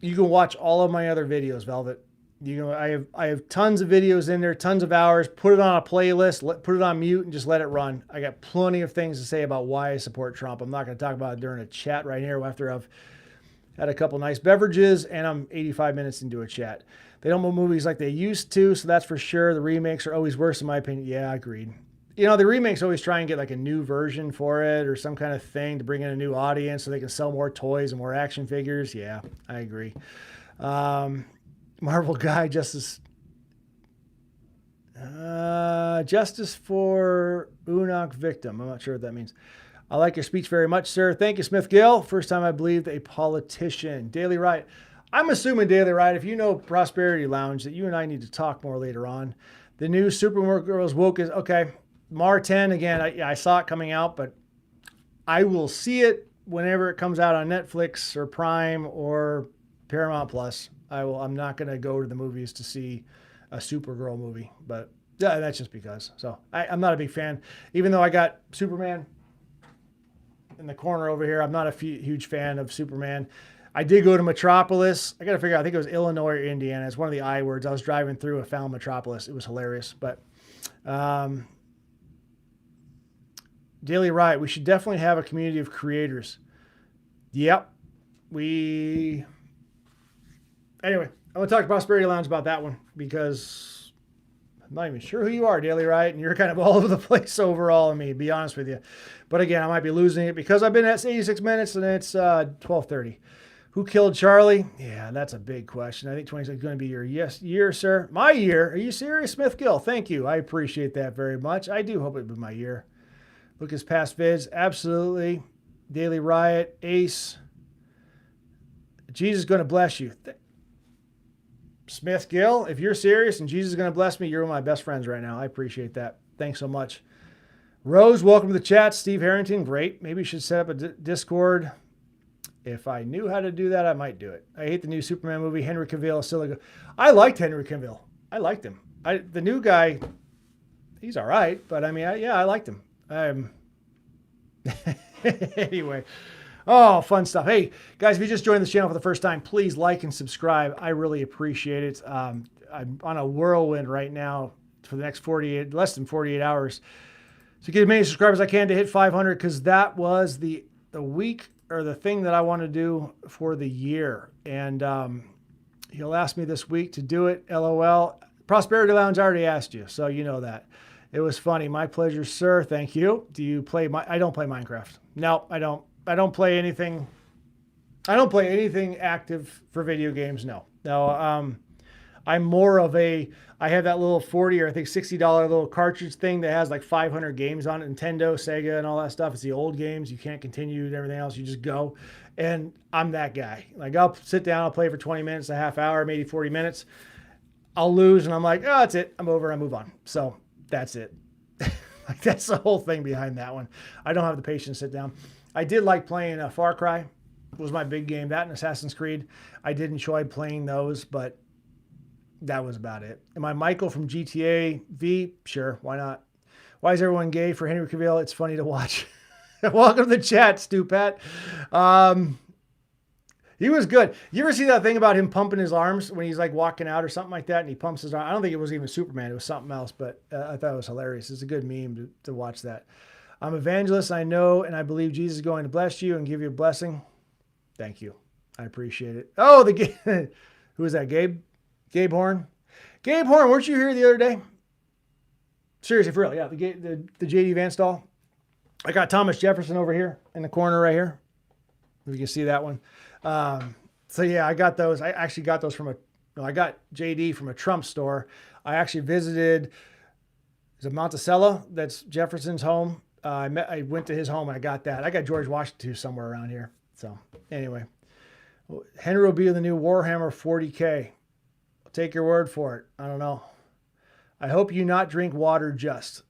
[SPEAKER 1] you can watch all of my other videos, Velvet. I have tons of videos in there, tons of hours. Put it on a playlist, put it on mute, and just let it run. I got plenty of things to say about why I support Trump. I'm not going to talk about it during a chat right here after I've had a couple nice beverages and I'm 85 minutes into a chat. They don't make movies like they used to, so that's for sure. The remakes are always worse, in my opinion. Yeah, agreed. The remakes always try and get like a new version for it or some kind of thing to bring in a new audience so they can sell more toys and more action figures. Yeah, I agree. Marvel guy, justice for Unok victim. I'm not sure what that means. I like your speech very much, sir. Thank you, Smith Gill. First time I believed a politician. Daily Riot. I'm assuming, Daily Riot, if you know Prosperity Lounge, that you and I need to talk more later on. The new Supergirl's woke is, okay, Mar 10, again, I saw it coming out, but I will see it whenever it comes out on Netflix or Prime or Paramount Plus. I'm not going to go to the movies to see a Supergirl movie, but yeah, that's just because. So I'm not a big fan. Even though I got Superman in the corner over here, I'm not a huge fan of Superman. I did go to Metropolis. I got to figure out, I think it was Illinois or Indiana. It's one of the I words. I was driving through and found Metropolis. It was hilarious. But Daily Riot, we should definitely have a community of creators. Yep. Anyway, I want to talk to Prosperity Lounge about that one because I'm not even sure who you are, Daily Riot, and you're kind of all over the place overall, to be honest with you. But again, I might be losing it because I've been at 86 minutes and it's 12:30. Who killed Charlie? Yeah, that's a big question. I think 26 is going to be your year, sir. My year? Are you serious, Smith Gill? Thank you. I appreciate that very much. I do hope it will be my year. Look at his past vids. Absolutely. Daily Riot, Ace. Jesus is going to bless you. Smith Gill, if you're serious and Jesus is going to bless me, you're one of my best friends right now. I appreciate that. Thanks so much. Rose, welcome to the chat. Steve Harrington, great. Maybe you should set up a Discord. If I knew how to do that, I might do it. I hate the new Superman movie. Henry Cavill is still a good. I liked Henry Cavill. I liked him. The new guy, he's all right, but I liked him. Anyway. Oh, fun stuff. Hey, guys, if you just joined the channel for the first time, please like and subscribe. I really appreciate it. I'm on a whirlwind right now for the next less than 48 hours to get as many subscribers as I can to hit 500 because that was the week or the thing that I want to do for the year. And he'll ask me this week to do it. LOL. Prosperity Lounge already asked you, so you know that. It was funny. My pleasure, sir. Thank you. Do you play? I don't play Minecraft. No, I don't. I don't play anything. I don't play anything active for video games. No. I'm more of I have that little 40 or I think $60 little cartridge thing that has like 500 games on it. Nintendo, Sega, and all that stuff. It's the old games. You can't continue and everything else. You just go. And I'm that guy. Like I'll sit down, I'll play for 20 minutes, a half hour, maybe 40 minutes. I'll lose and I'm like, oh, that's it. I'm over. I move on. So that's it. Like that's the whole thing behind that one. I don't have the patience to sit down. I did like playing Far Cry. Was my big game. That and Assassin's Creed. I did enjoy playing those, but that was about it. Am I Michael from GTA V? Sure, why not? Why is everyone gay for Henry Cavill? It's funny to watch. Welcome to the chat, Stu-Pat. He was good. You ever see that thing about him pumping his arms when he's like walking out or something like that, and he pumps his arm? I don't think it was even Superman. It was something else, but I thought it was hilarious. It's a good meme to watch that. I'm an evangelist. I know and I believe Jesus is going to bless you and give you a blessing. Thank you. I appreciate it. Oh, who is that? Gabe Horn. Gabe Horn, weren't you here the other day? Seriously, for real. Yeah, the JD Vance doll. I got Thomas Jefferson over here in the corner right here. If you can see that one. So yeah, I got those. I actually got those from I got JD from a Trump store. I actually visited, is it Monticello? That's Jefferson's home. I went to his home and I got that. I got George Washington too somewhere around here. So anyway, Henry will be the new Warhammer 40K. I'll take your word for it. I don't know. I hope you not drink water just.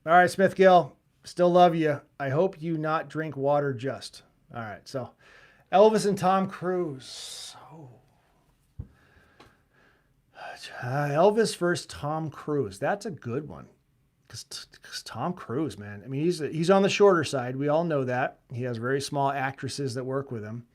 [SPEAKER 1] All right, Smith Gill, still love you. I hope you not drink water just. All right, so Elvis and Tom Cruise. Oh. Elvis versus Tom Cruise. That's a good one. Because Tom Cruise, man. I mean, he's on the shorter side. We all know that. He has very small actresses that work with him.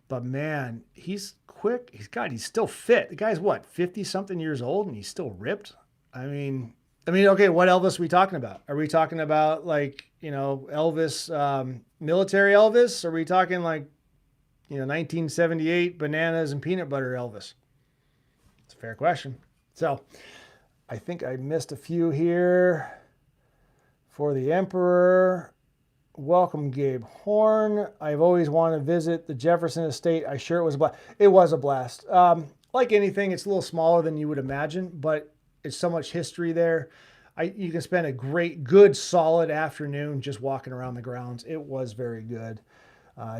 [SPEAKER 1] But man, he's quick. He's still fit. The guy's what, 50-something years old and he's still ripped? I mean, okay, what Elvis are we talking about? Are we talking about like, Elvis, military Elvis? Are we talking like, 1978 bananas and peanut butter Elvis? It's a fair question. So I think I missed a few here. For the Emperor. Welcome, Gabe Horn. I've always wanted to visit the Jefferson Estate. I sure it was a blast. It was a blast. Like anything, it's a little smaller than you would imagine, but it's so much history there. You can spend a good, solid afternoon just walking around the grounds. It was very good.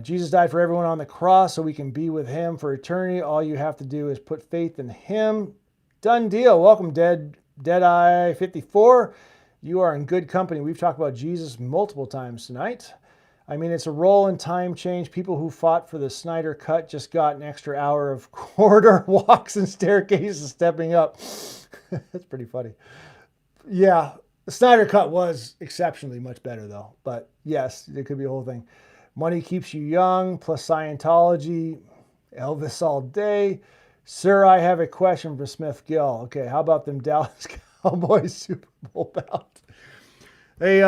[SPEAKER 1] Jesus died for everyone on the cross so we can be with him for eternity. All you have to do is put faith in him. Done deal. Welcome, Deadeye 54. You are in good company. We've talked about Jesus multiple times tonight. I mean, it's a role and time change. People who fought for the Snyder Cut just got an extra hour of corridor walks and staircases stepping up. That's pretty funny. Yeah, the Snyder Cut was exceptionally much better, though. But yes, it could be a whole thing. Money keeps you young, plus Scientology, Elvis all day. Sir, I have a question for Smith Gill. Okay, how about them Dallas Cowboys Super Bowl bout? Hey,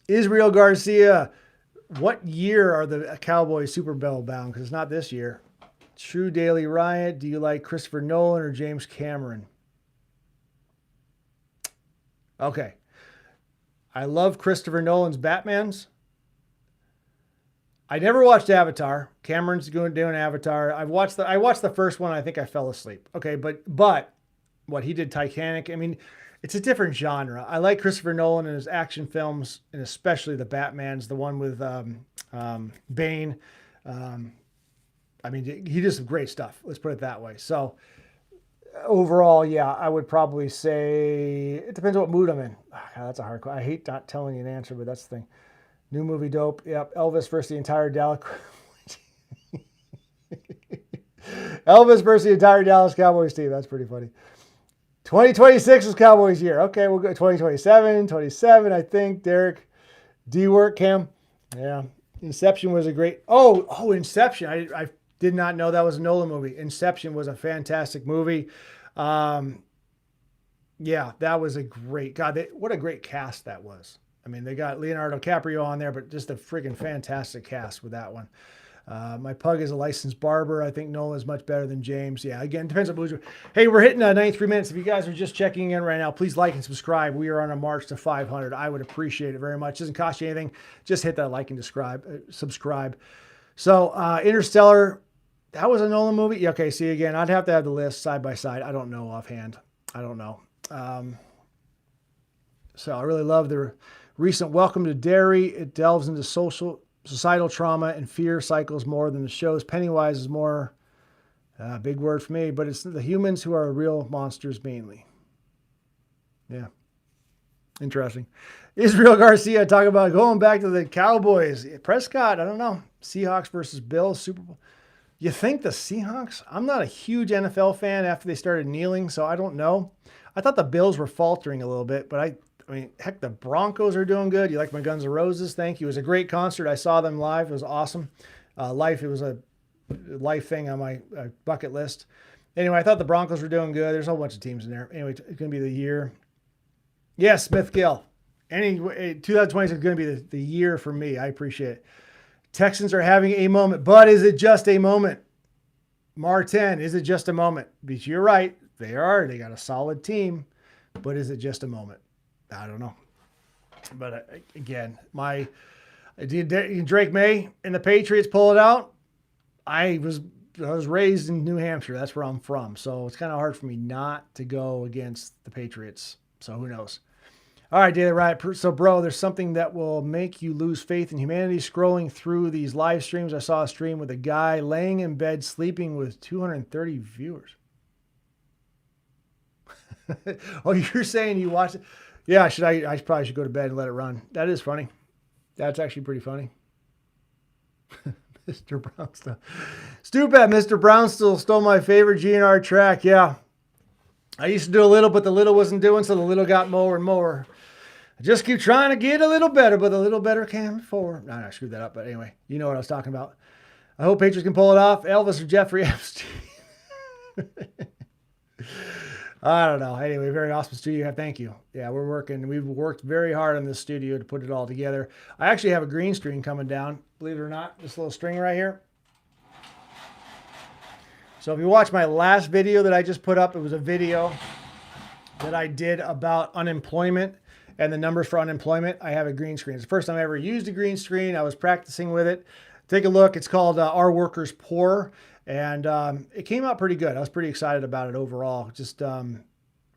[SPEAKER 1] Israel Garcia, what year are the Cowboys Super Bowl bound? Because it's not this year. True Daily Riot, do you like Christopher Nolan or James Cameron? Okay. I love Christopher Nolan's Batmans. I never watched Avatar. Cameron's doing Avatar. I watched the first one. I think I fell asleep. Okay, but what he did, Titanic. I mean, it's a different genre. I like Christopher Nolan and his action films, and especially the Batmans, the one with Bane. I mean, he did some great stuff. Let's put it that way. So overall, yeah, I would probably say it depends what mood I'm in. God, that's a hard question. I hate not telling you an answer, but that's the thing. New movie dope. Yep. Elvis versus the entire Dallas. Elvis versus the entire Dallas Cowboys team. That's pretty funny. 2026 is Cowboys year. Okay, we'll go 2027, 27, I think. Derek, D-Work, Cam. Yeah. Inception was a great... Oh, Inception. I did not know that was a Nolan movie. Inception was a fantastic movie. Yeah, that was a great... God, what a great cast that was. I mean, they got Leonardo DiCaprio on there, but just a freaking fantastic cast with that one. My pug is a licensed barber. I think Nolan is much better than James. Yeah, again, depends on who's... Hey, we're hitting 93 minutes. If you guys are just checking in right now, please like and subscribe. We are on a march to 500. I would appreciate it very much. It doesn't cost you anything. Just hit that like and subscribe. So, Interstellar, that was a Nolan movie? Yeah, okay, see, again, I'd have to have the list side by side. I don't know offhand. I don't know. So I really love the recent Welcome to Derry. It delves into societal trauma and fear cycles more than the shows. Pennywise is more, big word for me, but it's the humans who are real monsters mainly. Yeah. Interesting. Israel Garcia talking about going back to the Cowboys. Prescott, I don't know. Seahawks versus Bills, Super Bowl. You think the Seahawks? I'm not a huge NFL fan after they started kneeling, so I don't know. I thought the Bills were faltering a little bit, but I mean, heck, the Broncos are doing good. You like my Guns N' Roses? Thank you. It was a great concert. I saw them live. It was awesome. It was a life thing on my bucket list. Anyway, I thought the Broncos were doing good. There's a whole bunch of teams in there. Anyway, it's going to be the year. Yes, Smith Gill. 2026 is going to be the year for me. I appreciate it. Texans are having a moment, but is it just a moment? Martin, is it just a moment? Because you're right. They are. They got a solid team, but is it just a moment? I don't know. But again, Drake May and the Patriots pull it out. I was raised in New Hampshire. That's where I'm from. So it's kind of hard for me not to go against the Patriots. So who knows? All right, Daily Riot. So, bro, there's something that will make you lose faith in humanity. Scrolling through these live streams, I saw a stream with a guy laying in bed sleeping with 230 viewers. Oh, you're saying you watched it? Yeah, I probably should go to bed and let it run. That is funny. That's actually pretty funny. Mr. Brownstone. Stupid, Mr. Brownstone stole my favorite GNR track. Yeah. I used to do a little, but the little wasn't doing, so the little got more and more. I just keep trying to get a little better, but a little better came before. No, I screwed that up, but anyway, you know what I was talking about. I hope Patriots can pull it off. Elvis or Jeffrey Epstein. I don't know. Anyway, very awesome studio. Thank you. Yeah, we've worked very hard on this studio to put it all together. I actually have a green screen coming down, believe it or not. This little string right here. So if you watch my last video that I just put up, it was a video that I did about unemployment and the numbers for unemployment. I have a green screen. It's the first time I ever used a green screen. I was practicing with it. Take a look. It's called Are Workers Poor? And it came out pretty good. I was pretty excited about it overall. Just,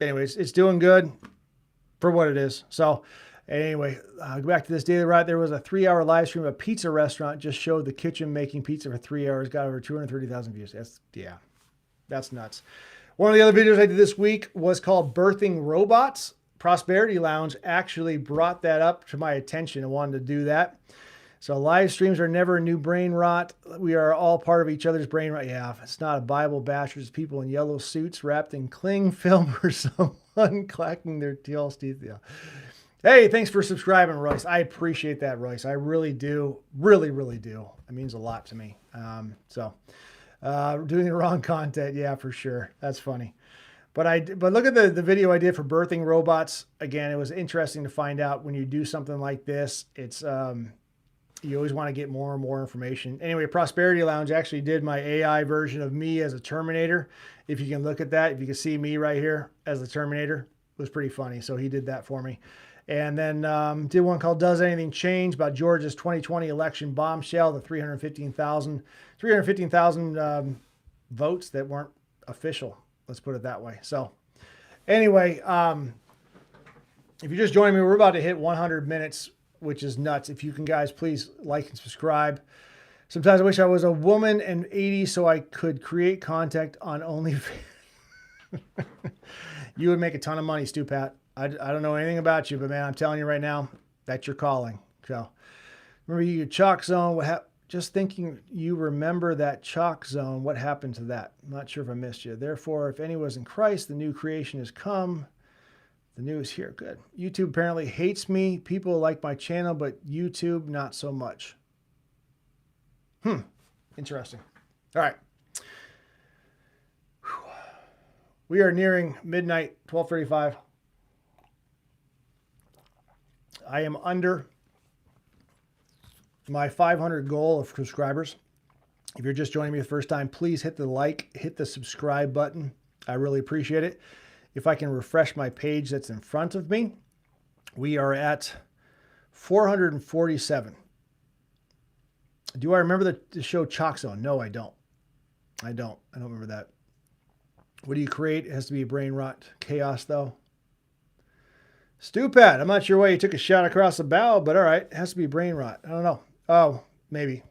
[SPEAKER 1] anyways, it's doing good for what it is. So anyway, go back to this Daily Riot. There was a 3-hour live stream of a pizza restaurant. Just showed the kitchen making pizza for 3 hours. Got over 230,000 views. That's nuts. One of the other videos I did this week was called Birthing Robots. Prosperity Lounge actually brought that up to my attention and wanted to do that. So live streams are never a new brain rot. We are all part of each other's brain rot. Yeah, it's not a Bible bash. It's people in yellow suits wrapped in cling film or someone clacking their false teeth. Yeah. Hey, thanks for subscribing, Royce. I appreciate that, Royce. I really do. Really, really do. It means a lot to me. Doing the wrong content. Yeah, for sure. That's funny. But look at the video I did for Birthing Robots. Again, it was interesting to find out when you do something like this, it's, you always want to get more and more information. Anyway, Prosperity Lounge actually did my AI version of me as a Terminator. If you can look at that, if you can see me right here as the Terminator, it was pretty funny. So he did that for me. And then did one called Does Anything Change? About Georgia's 2020 election bombshell, the 315,000 votes that weren't official. Let's put it that way. So anyway, if you're just joining me, we're about to hit 100 minutes, which is nuts. If you can, guys, please like and subscribe. Sometimes I wish I was a woman and 80 so I could create content on OnlyFans. You would make a ton of money, Stu Pat. I don't know anything about you, but man, I'm telling you right now, that's your calling. So remember your chalk zone. Just thinking you remember that chalk zone. What happened to that? I'm not sure if I missed you. Therefore, if any was in Christ, the new creation has come. The new is here. Good. YouTube apparently hates me. People like my channel, but YouTube not so much. Interesting. All right. Whew. We are nearing midnight, 12:35. I am under my 500 goal of subscribers. If you're just joining me the first time, please hit the like, hit the subscribe button. I really appreciate it. If I can refresh my page that's in front of me, we are at 447. Do I remember the show Chalk Zone? No, I don't. I don't remember that. What do you create? It has to be brain rot chaos, though. Stupid. I'm not sure why you took a shot across the bow, but all right. It has to be brain rot. I don't know. Oh, maybe.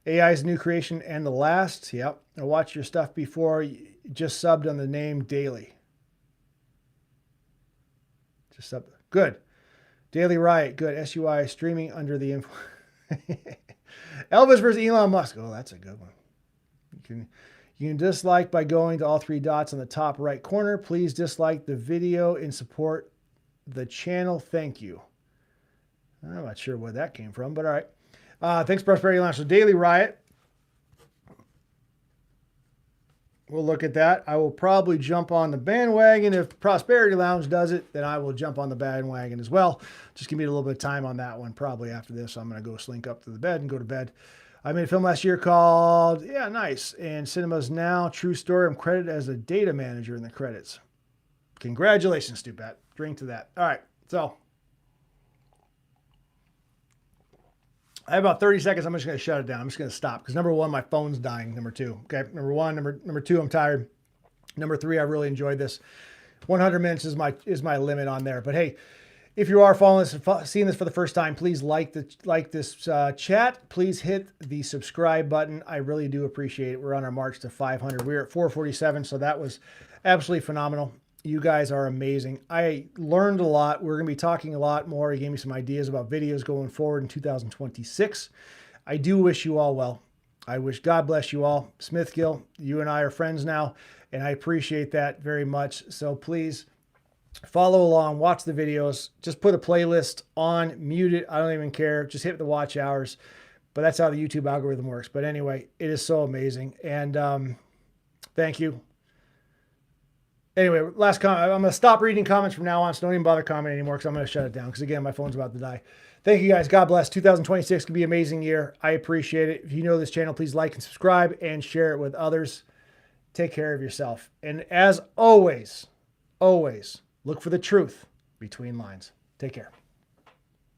[SPEAKER 1] AI's new creation and the last. Yep. I watched your stuff before. You just subbed on the name daily. Just sub. Good. Daily Riot. Good. SUI streaming under the info. Elvis versus Elon Musk. Oh, that's a good one. You can dislike by going to all three dots on the top right corner. Please dislike the video in support the channel. Thank you. I'm not sure where that came from, but all right. Thanks, Prosperity Lounge. So Daily Riot. We'll look at that. I will probably jump on the bandwagon. If Prosperity Lounge does it, then I will jump on the bandwagon as well. Just give me a little bit of time on that one. Probably after this, I'm going to go slink up to the bed and go to bed. I made a film last year called, yeah, nice. And Cinemas Now, true story. I'm credited as a data manager in the credits. Congratulations, Stupat. Drink to that. All right. So I have about 30 seconds. I'm just going to shut it down. I'm just going to stop because number one, my phone's dying. Number two, okay. Number one, number two, I'm tired. Number three, I really enjoyed this. 100 minutes is my limit on there. But hey, if you are following this, seeing this for the first time, please like this chat. Please hit the subscribe button. I really do appreciate it. We're on our march to 500. We're at 447, so that was absolutely phenomenal. You guys are amazing. I learned a lot. We're going to be talking a lot more. You gave me some ideas about videos going forward in 2026. I do wish you all well. I wish God bless you all. Smithgill, you and I are friends now, and I appreciate that very much. So please follow along, watch the videos. Just put a playlist on, mute it. I don't even care. Just hit the watch hours. But that's how the YouTube algorithm works. But anyway, it is so amazing. And thank you. Anyway, last comment. I'm going to stop reading comments from now on, so don't even bother commenting anymore because I'm going to shut it down because, again, my phone's about to die. Thank you, guys. God bless. 2026 could be an amazing year. I appreciate it. If you know this channel, please like and subscribe and share it with others. Take care of yourself. And as always, always look for the truth between lines. Take care.